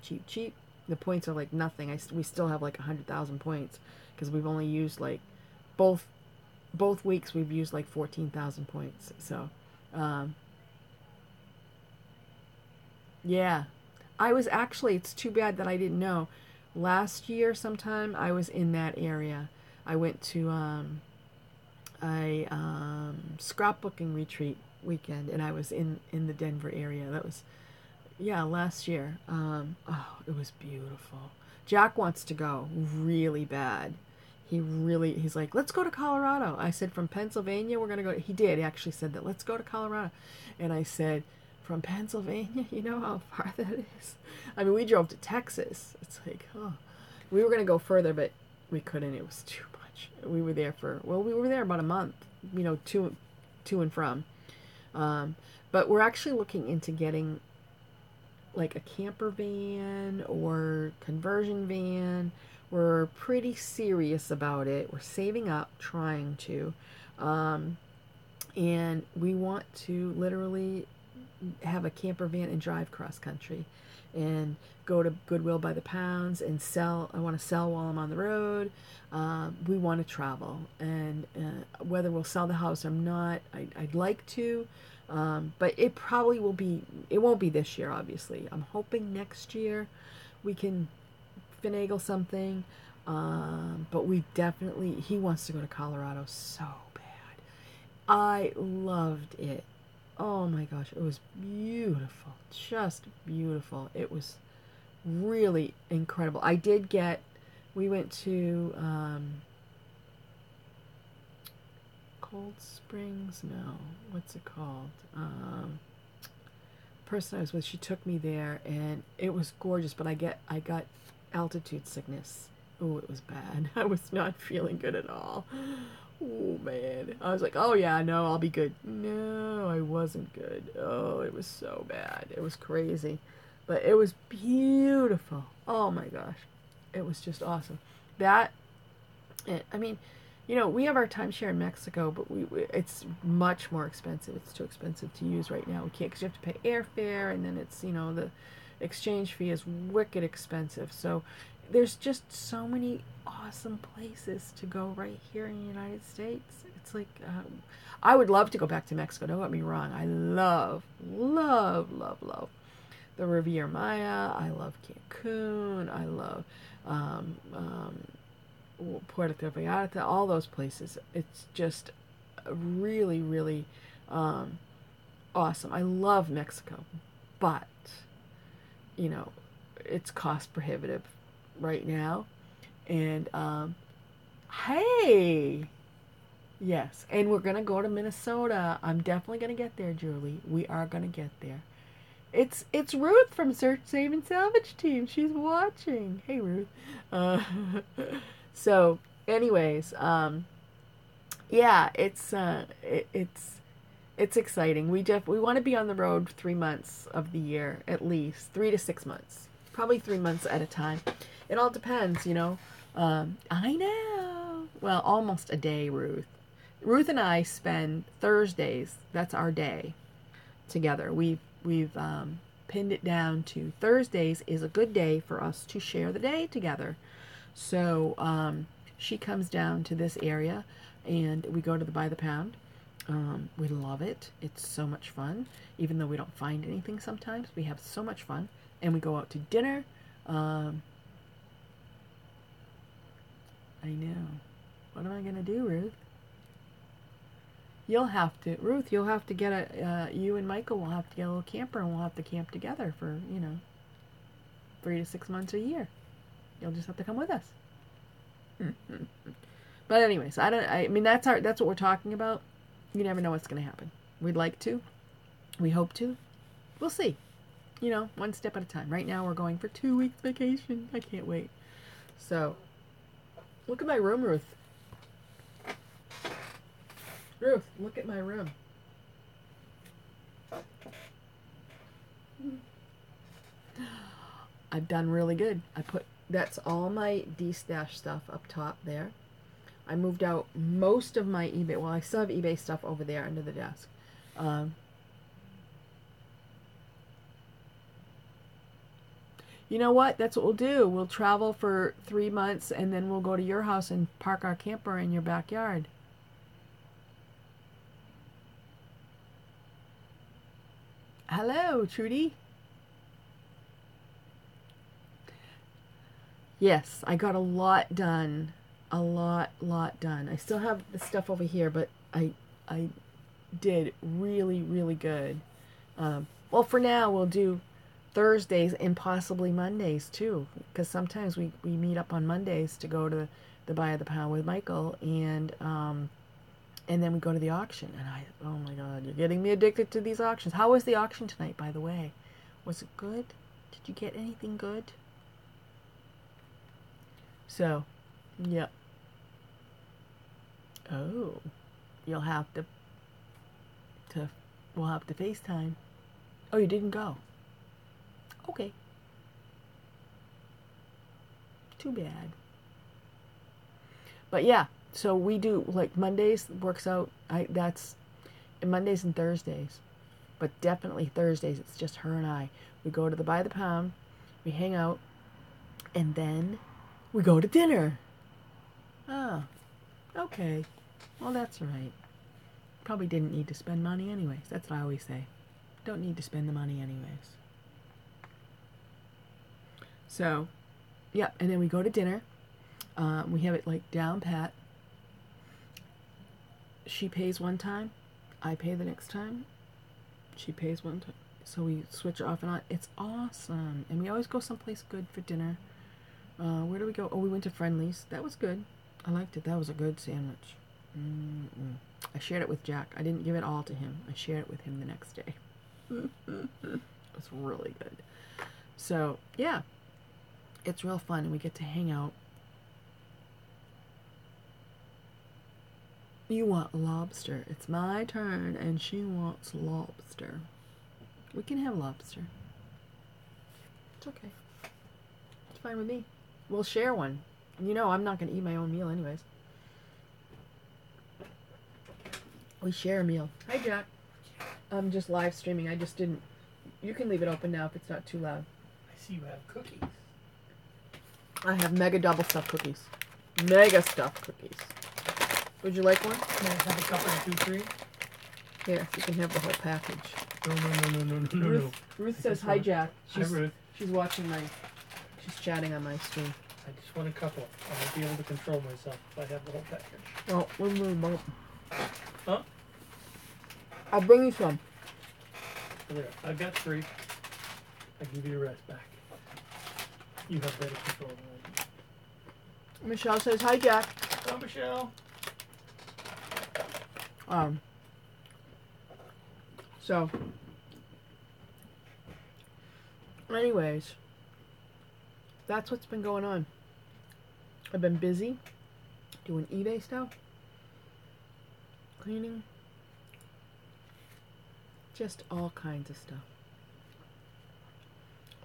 The points are like nothing. We still have like 100,000 points because we've only used like both weeks we've used like 14,000 points. So, yeah, I was actually. It's too bad that I didn't know. Last year, sometime I was in that area. I went to a scrapbooking retreat weekend, and I was in the Denver area. That was last year. It was beautiful. Jack wants to go really bad. He's like, let's go to Colorado. I said, from Pennsylvania we're gonna go. He actually said that, let's go to Colorado. And I said, from Pennsylvania, you know how far that is? I mean, we drove to Texas. It's like, we were gonna go further, but we couldn't. It was too much. We were there about a month, to and from. But we're actually looking into getting like a camper van or conversion van. We're pretty serious about it. We're saving up, trying to. And we want to literally have a camper van and drive cross country and go to Goodwill by the pounds and sell. I want to sell while I'm on the road. We want to travel, and whether we'll sell the house or not, I'd like to, but it probably will be. It won't be this year, obviously. I'm hoping next year we can finagle something. But he wants to go to Colorado so bad. I loved it. Oh my gosh, it was beautiful. Just beautiful. It was really incredible. We went to Cold Springs? No. What's it called? Person I was with, she took me there, and it was gorgeous, but I got altitude sickness. Oh, it was bad. I was not feeling good at all. Oh, man. I was like, oh, yeah, no, I'll be good. No, I wasn't good. Oh, it was so bad. It was crazy. But it was beautiful. Oh, my gosh. It was just awesome. I mean, we have our timeshare in Mexico, but it's much more expensive. It's too expensive to use right now. We can't, because you have to pay airfare, and then it's, the exchange fee is wicked expensive. So there's just so many awesome places to go right here in the United States. It's like, I would love to go back to Mexico. Don't get me wrong. I love, love, love, love the Riviera Maya. I love Cancun. I love Puerto Vallarta, all those places. It's just really, really awesome. I love Mexico, but, it's cost prohibitive right now. And, hey, yes, and we're going to go to Minnesota. I'm definitely going to get there, Julie. We are going to get there. It's Ruth from Search, Save, and Salvage Team. She's watching. Hey, Ruth. Uh, so, anyways, yeah, it's exciting. We want to be on the road 3 months of the year at least, 3 to 6 months, probably 3 months at a time. It all depends, you know. I know. Well, almost a day, Ruth. Ruth and I spend Thursdays. That's our day together. We've pinned it down to Thursdays is a good day for us to share the day together. So she comes down to this area, and we go to the By the Pound. We love it. It's so much fun. Even though we don't find anything sometimes, we have so much fun. And we go out to dinner. I know. What am I going to do, Ruth? You'll have to, Ruth, you'll have to get you and Michael will have to get a little camper, and we'll have to camp together for, 3 to 6 months a year. You'll just have to come with us. But anyways, I mean, that's what we're talking about. You never know what's going to happen. We'd like to. We hope to. We'll see. One step at a time. Right now we're going for 2 weeks vacation. I can't wait. So, look at my room, Ruth. Ruth, look at my room. I've done really good. That's all my D-stash stuff up top there. I moved out most of my eBay. Well, I still have eBay stuff over there under the desk. You know what? That's what we'll do. We'll travel for 3 months, and then we'll go to your house and park our camper in your backyard. Hello, Trudy. Yes, I got a lot done. A lot done. I still have the stuff over here, but I did really, really good. Well, for now, we'll do Thursdays and possibly Mondays, too. Because sometimes we meet up on Mondays to go to the Buy the Pound with Michael, and then we go to the auction. And oh my God, you're getting me addicted to these auctions. How was the auction tonight, by the way? Was it good? Did you get anything good? So, yep. Oh, you'll have to we'll have to FaceTime. Oh, you didn't go? Okay. Too bad. But yeah, so we do, like, Mondays works out. That's Mondays and Thursdays. But definitely Thursdays, it's just her and I. We go to the By the Pound, we hang out, and then we go to dinner. Oh, okay. Well, that's all right. Probably didn't need to spend money anyways. That's what I always say. Don't need to spend the money anyways. So, yep, and then we go to dinner. We have it, like, down pat. She pays one time. I pay the next time. She pays one time. So we switch off and on. It's awesome. And we always go someplace good for dinner. Where do we go? Oh, we went to Friendly's. That was good. I liked it. That was a good sandwich. I shared it with Jack. I didn't give it all to him. I shared it with him the next day. It was really good. So, yeah. It's real fun, and we get to hang out. You want lobster. It's my turn, and she wants lobster. We can have lobster. It's okay. It's fine with me. We'll share one. I'm not going to eat my own meal anyways. We share a meal. Hi, Jack. I'm just live streaming. I just didn't... You can leave it open now if it's not too loud. I see you have cookies. I have mega double stuffed cookies. Mega stuffed cookies. Would you like one? Can I have a couple of 2, 3? Here, you can have the whole package. No. Ruth says hi, Jack. Hi, Ruth. She's watching she's chatting on my stream. I just want a couple. I won't be able to control myself if I have the whole package. Oh, we'll Huh? I'll bring you some. There. I've got 3. I give you the rest back. You have better control than I do. Michelle says hi, Jack. Hello, Michelle. So Anyways, that's what's been going on. I've been busy doing eBay stuff, cleaning, just all kinds of stuff.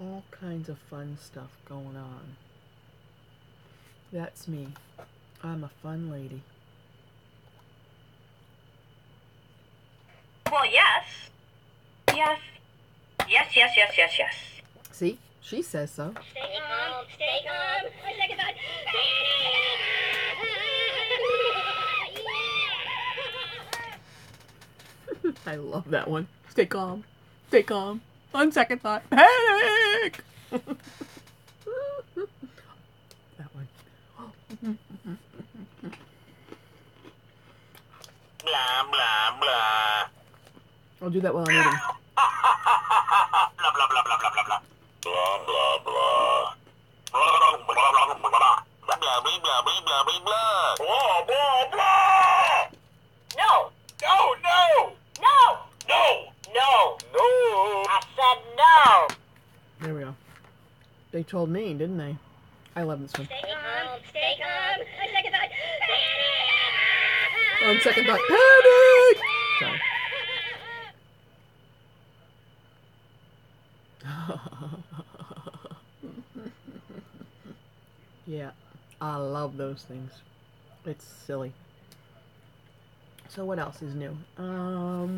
All kinds of fun stuff going on. That's me. I'm a fun lady. Well, yes. Yes. Yes, yes, yes, yes, yes. See? She says so. Stay calm, stay calm. A second thought. I love that one. Stay calm. Stay calm. On second thought. Panic! That one. Blah, blah, blah. I'll do that while I'm eating. Blah, blah, blah, blah, blah, blah, blah. Blah, blah, blah. Blah, blah, blah, blah, blah, blah. Blah, blah, blah, blah, blah, blah, blah. Blah, blah, blah. No. No, no, No. no, No. no. I said no. There we go. They told me, didn't they? I love this one. Stay calm, stay calm. A second thought. On second thought. Panic! Sorry. Yeah, I love those things. It's silly. So what else is new? I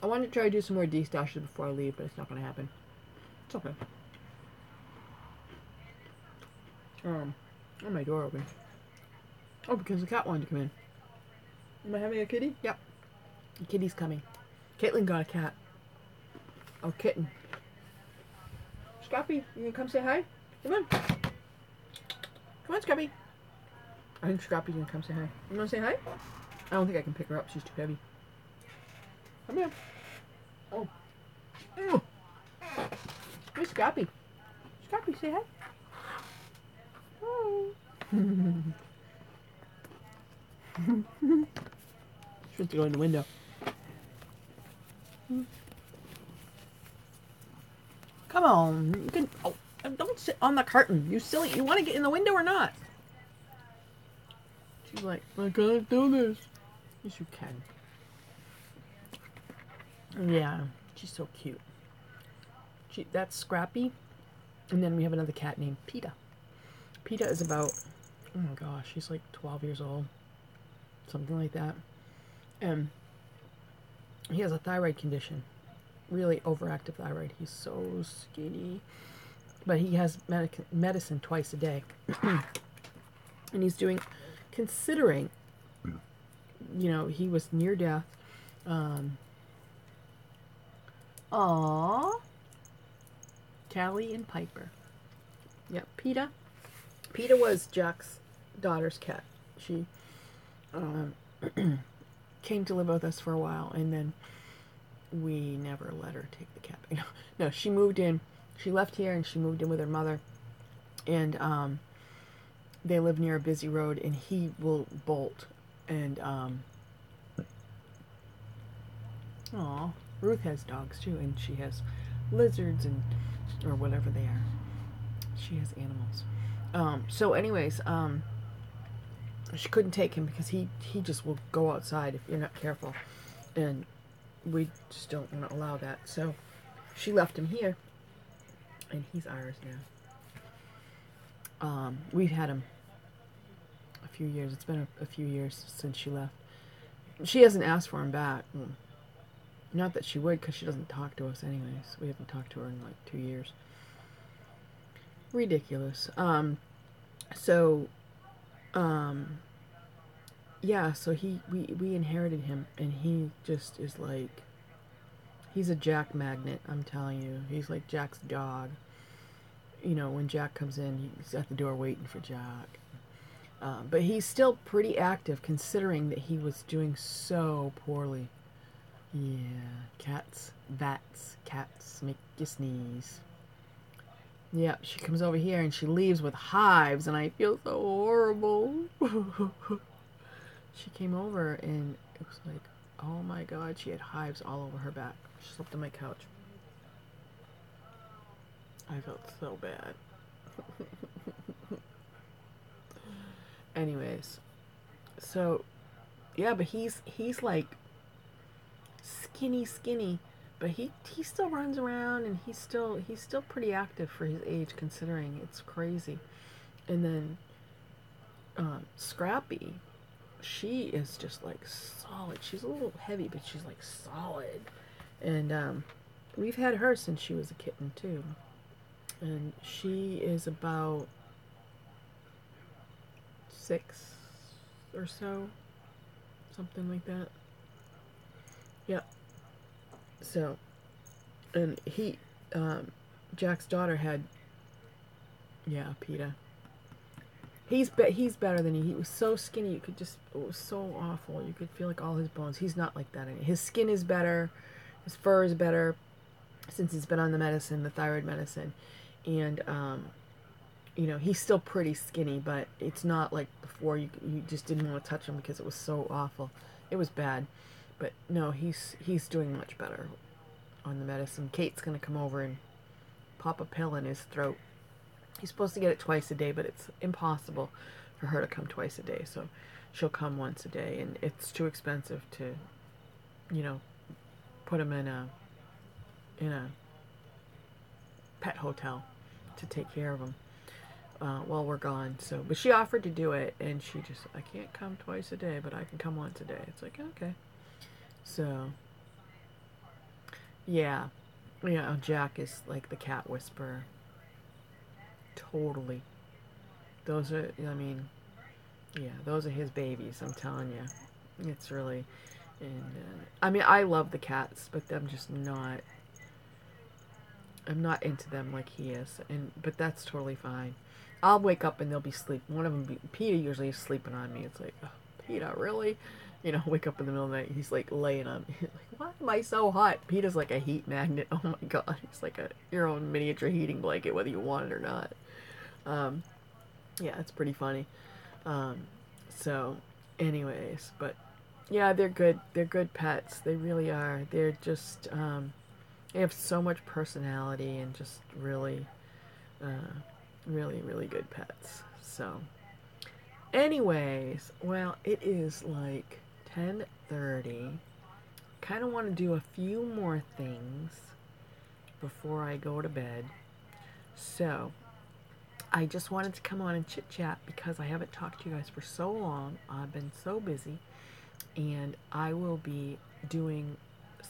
wanted to try to do some more D-stashes before I leave, but it's not going to happen. It's okay. Oh, my door open. Oh, because the cat wanted to come in. Am I having a kitty? Yep. The kitty's coming. Caitlin got a cat. Oh, kitten. Scrappy, you gonna come say hi? Come on. Come on, Scrappy. I think Scrappy's gonna come say hi. You wanna say hi? I don't think I can pick her up. She's too heavy. Come here. Oh. Ew. Hey, Scrappy. Scrappy, say hi. Oh. She wants to go in the window. Come on. You can. Oh, don't sit on the curtain. You silly. You want to get in the window or not? She's like, I can't do this. Yes, you can. Yeah, she's so cute. That's Scrappy. And then we have another cat named Peta. Peta is about, oh my gosh, she's like 12 years old. Something like that. And he has a thyroid condition. Really overactive thyroid. He's so skinny. But he has medicine twice a day. And he's considering, you know, he was near death. Aww. Callie and Piper. Yep, Peta. Peta was Jack's daughter's cat. She came to live with us for a while, and then we never let her take the cat back. No, she moved in. She left here, and she moved in with her mother. And they live near a busy road, and he will bolt. And Ruth has dogs too, and she has lizards and or whatever they are. She has animals. So anyways, she couldn't take him because he just will go outside if you're not careful, and we just don't want to allow that. So she left him here, and he's ours now. We've had him a few years. It's been a few years since she left. She hasn't asked for him back. Not that she would, because she doesn't talk to us anyways. We haven't talked to her in like 2 years. Ridiculous. Yeah, so we inherited him, and he just is like, he's a Jack magnet, I'm telling you. He's like Jack's dog. You know, when Jack comes in, he's at the door waiting for Jack. But he's still pretty active, considering that he was doing so poorly. Yeah, cats make you sneeze. Yep, she comes over here and she leaves with hives, and I feel so horrible. She came over and it was like, oh my god, she had hives all over her back. She slept on my couch. I felt so bad. Anyways, so yeah, but he's like skinny, but he still runs around, and he's still pretty active for his age, considering. It's crazy. And then Scrappy, she is just like solid. She's a little heavy, but she's like solid. And we've had her since she was a kitten too. And she is about 6 or so, something like that. Yep. So, and Jack's daughter had, yeah, PETA. He's better than he was so skinny, you could just, it was so awful. You could feel like all his bones. He's not like that anymore. His skin is better, his fur is better, since he's been on the medicine, the thyroid medicine. And, you know, he's still pretty skinny, but it's not like before you just didn't want to touch him because it was so awful. It was bad. But no, he's doing much better on the medicine. Kate's going to come over and pop a pill in his throat. He's supposed to get it twice a day, but it's impossible for her to come twice a day. So she'll come once a day, and it's too expensive to, you know, put him in a pet hotel to take care of him while we're gone. So, but she offered to do it, and she just, I can't come twice a day, but I can come once a day. It's like, okay. So, yeah. Yeah, Jack is like the cat whisperer. Totally. Those are, I mean, yeah, those are his babies, I'm telling you. It's really, and, I mean, I love the cats, but I'm just not, I'm not into them like he is, but that's totally fine. I'll wake up and they'll be sleeping. One of them, PETA, usually is sleeping on me. It's like, oh, PETA, really? You know, wake up in the middle of the night, he's like laying on me. Like, why am I so hot? PETA's like a heat magnet. Oh my god, he's like your own miniature heating blanket, whether you want it or not. Yeah, it's pretty funny. So, anyways, but yeah, they're good. They're good pets. They really are. They're just, they have so much personality and just really, really good pets. So, anyways, well, it is like 10:30. Kind of want to do a few more things before I go to bed. So, I just wanted to come on and chit chat because I haven't talked to you guys for so long. I've been so busy, and I will be doing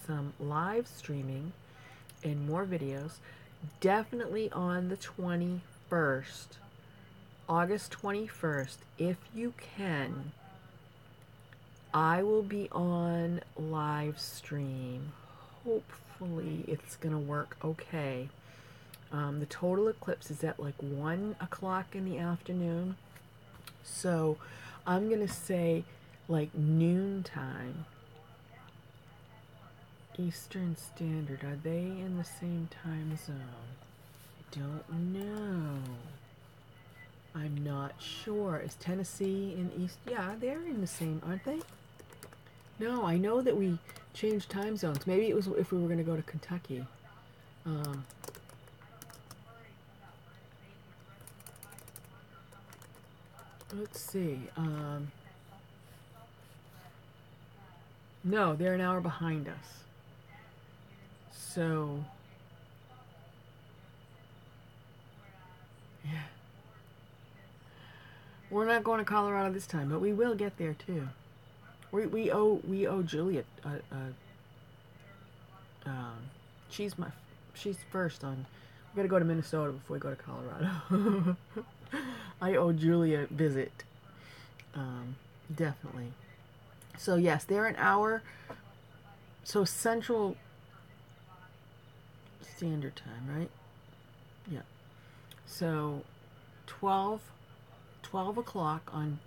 some live streaming and more videos, definitely on the 21st, August 21st. If you can, I will be on live stream. Hopefully it's gonna work okay. The total eclipse is at like 1 o'clock in the afternoon. So I'm going to say like noontime. Eastern Standard. Are they in the same time zone? I don't know. I'm not sure. Is Tennessee in East? Yeah, they're in the same, aren't they? No, I know that we changed time zones. Maybe it was if we were going to go to Kentucky. Let's see. No, they're an hour behind us. So, yeah. We're not going to Colorado this time, but we will get there too. We owe Julia. She's first on. We gotta go to Minnesota before we go to Colorado. I owe Julia a visit. Definitely. So yes, they're an hour. So Central Standard Time, right? Yeah. So 12 o'clock on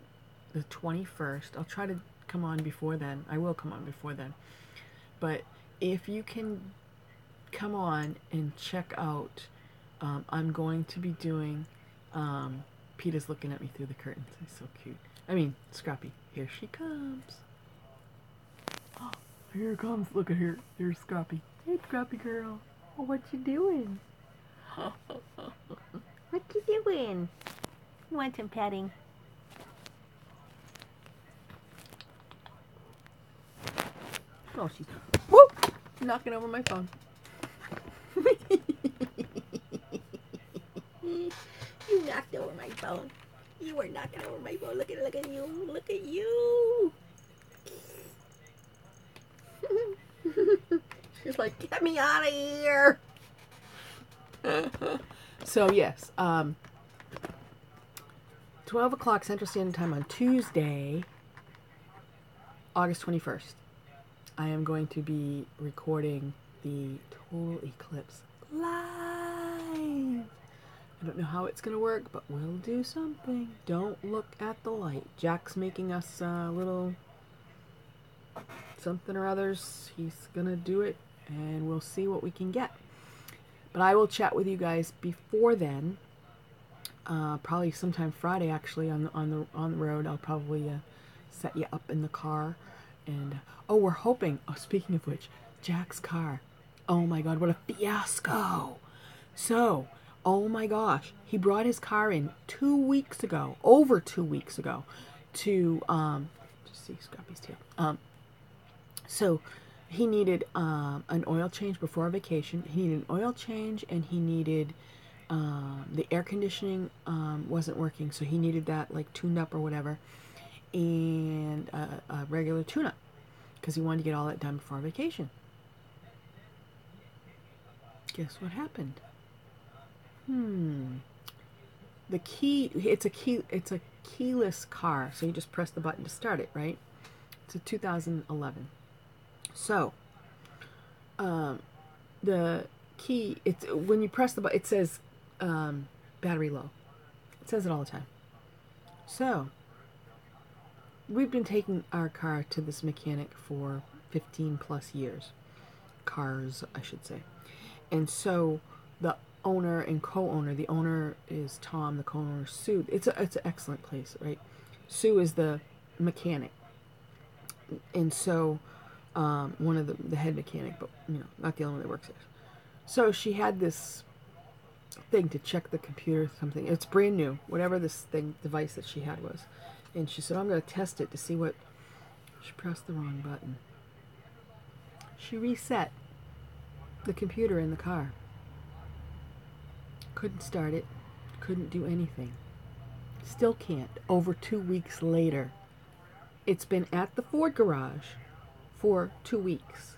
the 21st. I'll try to come on before then. I will come on before then. But if you can come on and check out, I'm going to be doing, PETA's looking at me through the curtains. He's so cute. I mean, Scrappy. Here she comes. Oh, here it comes. Look at her. Here's Scrappy. Hey, Scrappy girl. Oh, what you doing? What you doing? You want some petting? Oh, she's whoop, knocking over my phone. You knocked over my phone. You were knocking over my phone. Look at you. Look at you. She's like, get me out of here. So yes, 12 o'clock Central Standard Time on Tuesday, August 21st. I am going to be recording the total eclipse live. I don't know how it's going to work, but we'll do something. Don't look at the light. Jack's making us a little something or others. He's going to do it, and we'll see what we can get. But I will chat with you guys before then. Probably sometime Friday, actually, on the road. I'll probably set you up in the car. And oh, we're hoping. Oh, speaking of which, Jack's car. Oh my God, what a fiasco! So, oh my gosh, he brought his car in 2 weeks ago, over 2 weeks ago, to just see Scrappy's tail. So he needed an oil change before vacation. He needed an oil change, and he needed the air conditioning wasn't working, so he needed that like tuned up or whatever, and a regular tune-up because he wanted to get all that done before vacation. Guess what happened? The key. It's a keyless car, so you just press the button to start it, right? It's a 2011. So, the key. It's when you press the button, it says battery low. It says it all the time. So, we've been taking our car to this mechanic for 15 plus years. Cars, I should say. And so the owner and co-owner, the owner is Tom, the co-owner is Sue. It's an excellent place, right? Sue is the mechanic. And so one of the head mechanic, but not the only one that works there. So she had this thing to check the computer, something. It's brand new, whatever this device that she had was. And she said, I'm going to test it to see what... She pressed the wrong button. She reset the computer in the car. Couldn't start it. Couldn't do anything. Still can't. Over 2 weeks later. It's been at the Ford garage for 2 weeks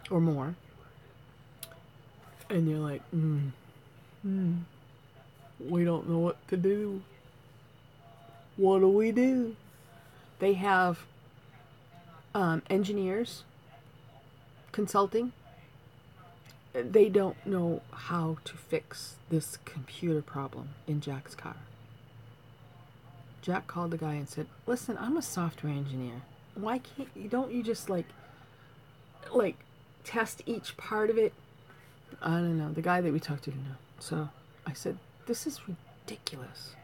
or more. And they're like, we don't know what to do. What do we do? They have engineers consulting. They don't know how to fix this computer problem in Jack's car. Jack called the guy and said, listen, I'm a software engineer. Why don't you just like test each part of it? I don't know. The guy that we talked to didn't know. So I said, this is ridiculous.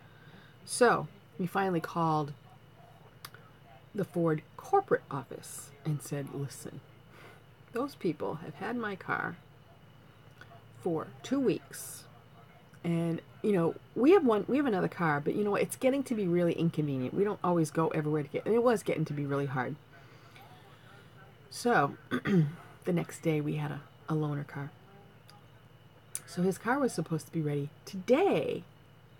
So we finally called the Ford corporate office and said, listen, those people have had my car for 2 weeks. And, we have another car, but it's getting to be really inconvenient. We don't always go everywhere to get, and it was getting to be really hard. So the next day we had a loaner car. So his car was supposed to be ready today.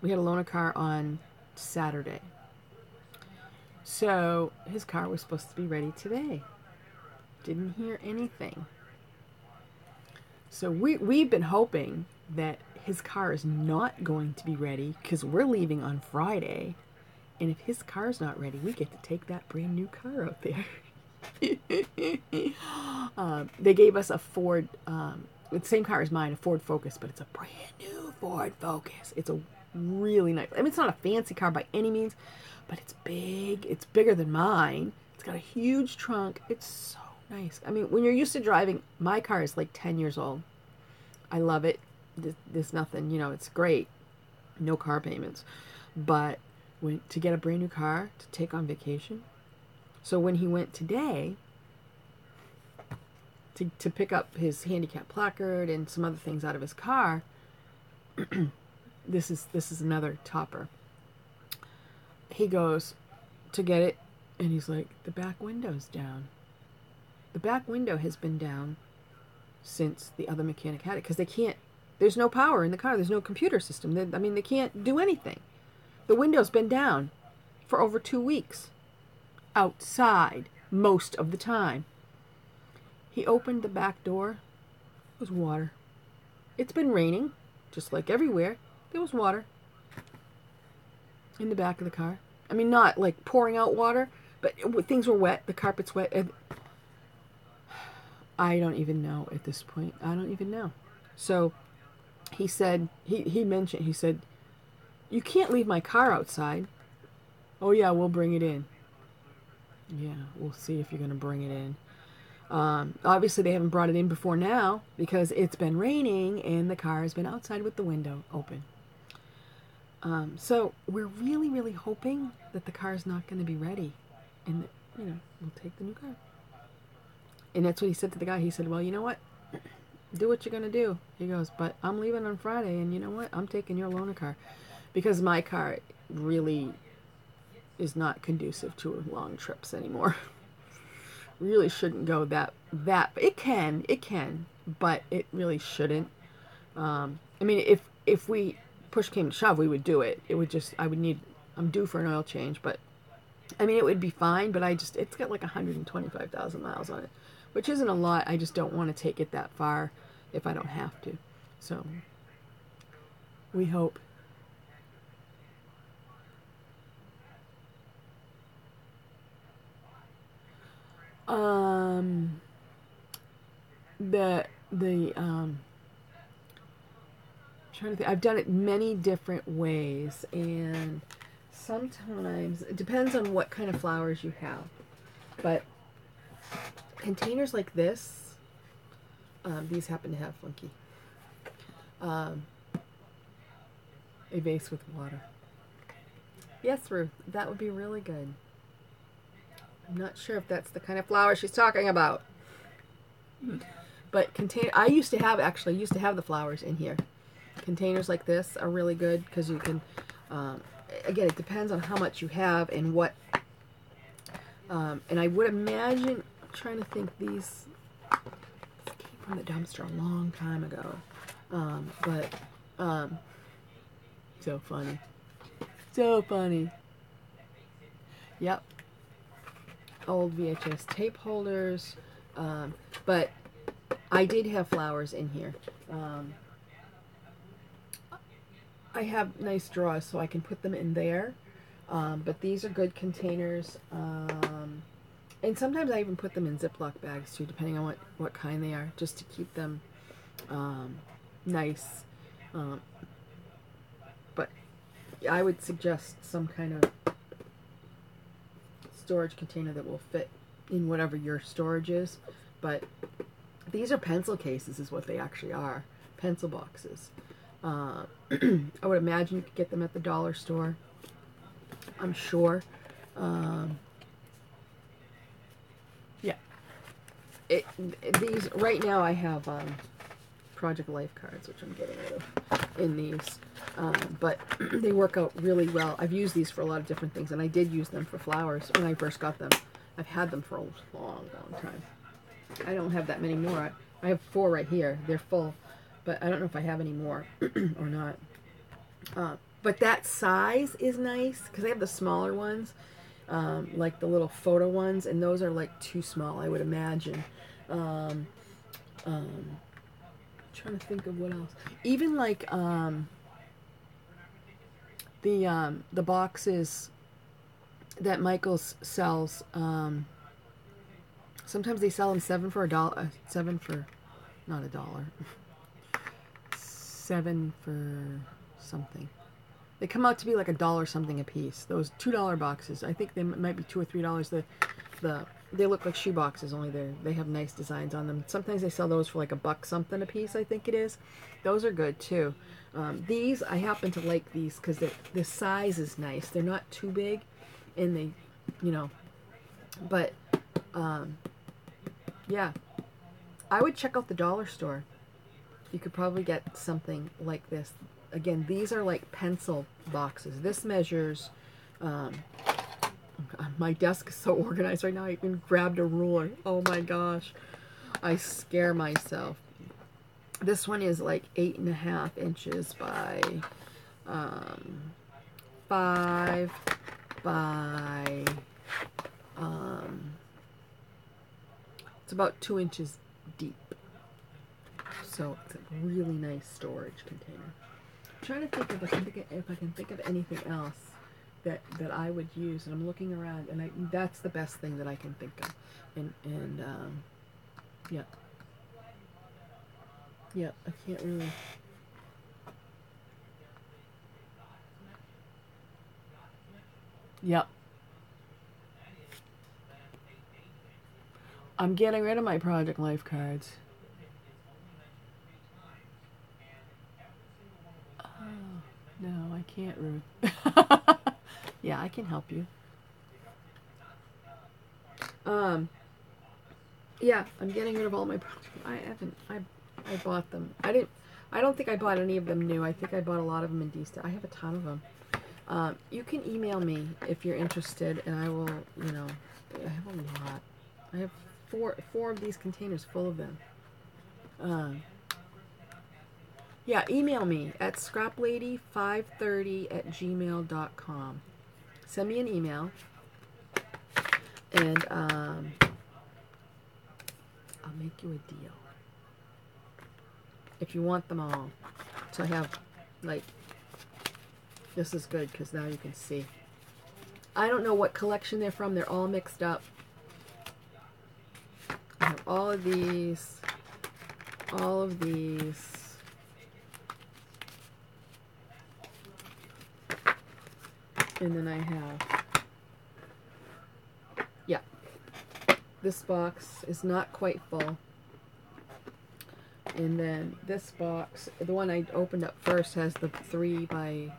We had a loaner car on Saturday. So his car was supposed to be ready today. Didn't hear anything. So we've been hoping that his car is not going to be ready because we're leaving on Friday. And if his car's not ready, we get to take that brand new car out there. They gave us a Ford, the same car as mine, a Ford Focus, but it's a brand new Ford Focus. It's a really nice, it's not a fancy car by any means, but it's big. It's bigger than mine. It's got a huge trunk. It's so nice. When you're used to driving, my car is like 10 years old. I love it. There's nothing, it's great. No car payments. But to get a brand new car to take on vacation. So when he went today, to pick up his handicap placard and some other things out of his car. This is another topper. He goes to get it, and he's like, the back window's down. The back window has been down since the other mechanic had it, because there's no power in the car. There's no computer system. They can't do anything. The window's been down for over 2 weeks. Outside most of the time. He opened the back door. It was water. It's been raining, just like everywhere. There was water in the back of the car. I mean, not like pouring out water, but things were wet. The carpet's wet. I don't even know at this point. I don't even know. So he said, he mentioned, he said, you can't leave my car outside. Oh yeah, we'll bring it in. Yeah, we'll see if you're going to bring it in. Obviously they haven't brought it in before now because it's been raining and the car has been outside with the window open. So we're really, really hoping that the car is not going to be ready and that, we'll take the new car. And that's what he said to the guy. He said, well, you know what? Do what you're going to do. He goes, but I'm leaving on Friday, and you know what? I'm taking your loaner car. Because my car really is not conducive to long trips anymore. Really shouldn't go that. It can, but it really shouldn't. I mean, if we push came to shove, we would do it. It would just, I'm due for an oil change, but I mean, it would be fine, but it's got like 125,000 miles on it, which isn't a lot. I just don't want to take it that far if I don't have to. So we hope. Trying to think. I've done it many different ways, and sometimes it depends on what kind of flowers you have. But containers like this, these happen to have funky. A vase with water. Yes, Ruth, that would be really good. I'm not sure if that's the kind of flower she's talking about. But I used to have the flowers in here. Containers like this are really good because you can, again, it depends on how much you have and what, and I would imagine, I'm trying to think, these came from the dumpster a long time ago, but so funny. So funny. Yep. Old VHS tape holders, but I did have flowers in here. I have nice drawers so I can put them in there, but these are good containers, and sometimes I even put them in Ziploc bags too, depending on what kind they are, just to keep them nice. But I would suggest some kind of storage container that will fit in whatever your storage is. But these are pencil cases is what they actually are. Pencil boxes. I would imagine you could get them at the dollar store. I'm sure. Yeah. These right now I have Project Life cards, which I'm getting rid of in these. But they work out really well. I've used these for a lot of different things, and I did use them for flowers when I first got them. I've had them for a long, long time. I don't have that many more. I have 4 right here. They're full, but I don't know if I have any more or not. But that size is nice, because I have the smaller ones, like the little photo ones, and those are like too small, I would imagine. Trying to think of what else. Even like the boxes that Michaels sells. Sometimes they sell them $7 for $1. Not $1. $7 for something. They come out to be like $1 something a piece. Those $2 boxes, I think they might be $2 or $3. They look like shoe boxes, only they have nice designs on them. Sometimes they sell those for like $1 something a piece, I think it is. Those are good too. These, I happen to like these because the size is nice. They're not too big, and they, but yeah. I would check out the dollar store. You could probably get something like this. Again, these are like pencil boxes. This measures, my desk is so organized right now, I even grabbed a ruler. Oh my gosh. I scare myself. This one is like 8.5 inches by 5 by, it's about 2 inches deep. So it's a really nice storage container. I'm trying to think if I can think of anything else that I would use, and I'm looking around, and that's the best thing that I can think of. And yeah, I can't really. Yep. I'm getting rid of my Project Life cards. Oh, no, I can't, Ruth. Yeah, I can help you. Yeah, I'm getting rid of all my projects. I bought them. I don't think I bought any of them new. I think I bought a lot of them in D-Stat. I have a ton of them. You can email me if you're interested, and I will, I have a lot. I have four of these containers full of them. Yeah, email me at scraplady530@gmail.com. Send me an email, and I'll make you a deal. If you want them all. So I have, like, this is good because now you can see. I don't know what collection they're from. They're all mixed up. I have all of these. All of these. And then I have, yeah, this box is not quite full. And then this box, the one I opened up first, has the 3 by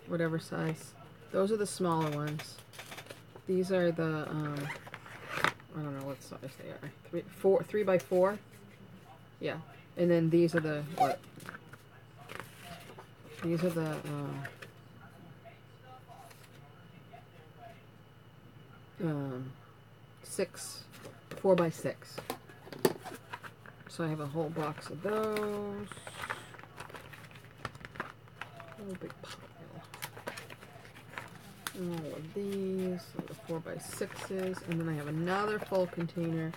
whatever size. Those are the smaller ones. These are the, I don't know what size they are. 3 by 4. Yeah. And then these are the, what? These are the, 4 by 6. So I have a whole box of those. Oh, big pile. And all of these, so the 4 by 6s, and then I have another full container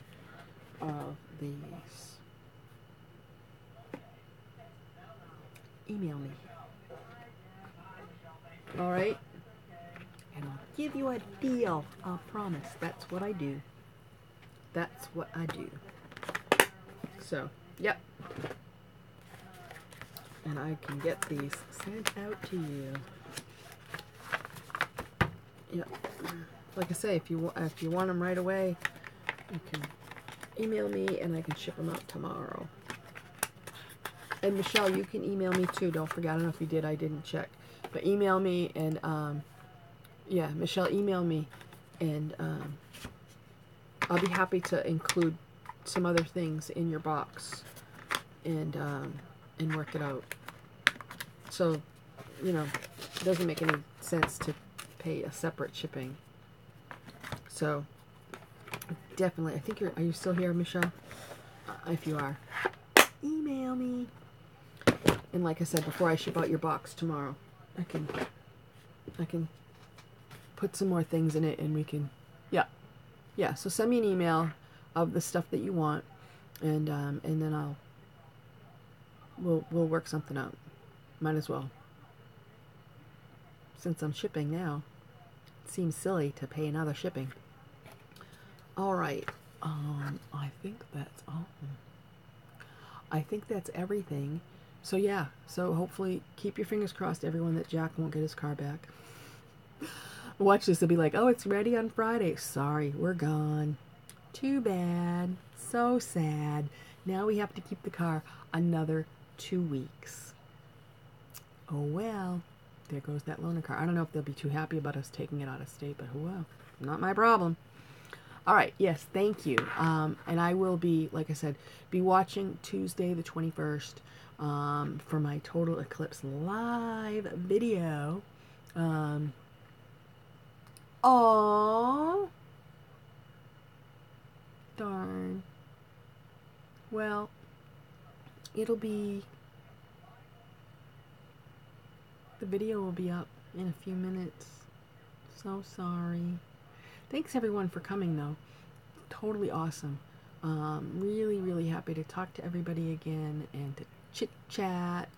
of these. Email me. All right? And I'll give you a deal. I'll promise. That's what I do. That's what I do. So, yep. And I can get these sent out to you. Yep. Like I say, if you want them right away, you can email me and I can ship them out tomorrow. And Michelle, you can email me too. Don't forget. I don't know if you did. I didn't check. But email me and yeah, Michelle, email me, and I'll be happy to include some other things in your box and work it out. So, it doesn't make any sense to pay a separate shipping. So, definitely, I think are you still here, Michelle? If you are, email me. And like I said, before I ship out your box tomorrow, I can put some more things in it, and we can, yeah. So send me an email of the stuff that you want, and then we'll work something out. Might as well. Since I'm shipping now, it seems silly to pay another shipping. All right. I think that's all. I think that's everything. So yeah. So hopefully, keep your fingers crossed, everyone, that Jack won't get his car back. Watch this. They'll be like, oh, it's ready on Friday. Sorry, we're gone. Too bad. So sad. Now we have to keep the car another 2 weeks. Oh well. There goes that loaner car. I don't know if they'll be too happy about us taking it out of state, but oh well. Not my problem. All right. Yes. Thank you. And I will be, like I said, be watching Tuesday the 21st for my total eclipse live video. Aww. Darn. Well, it'll be, the video will be up in a few minutes. So sorry. Thanks everyone for coming though. Totally awesome. Really, really happy to talk to everybody again and to chit chat.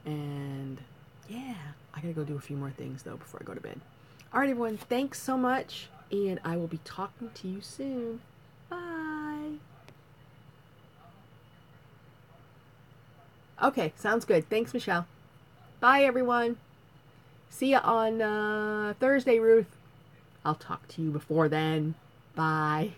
And yeah, I gotta go do a few more things though before I go to bed. All right, everyone. Thanks so much. And I will be talking to you soon. Bye. Okay, sounds good. Thanks, Michelle. Bye, everyone. See ya on Thursday, Ruth. I'll talk to you before then. Bye.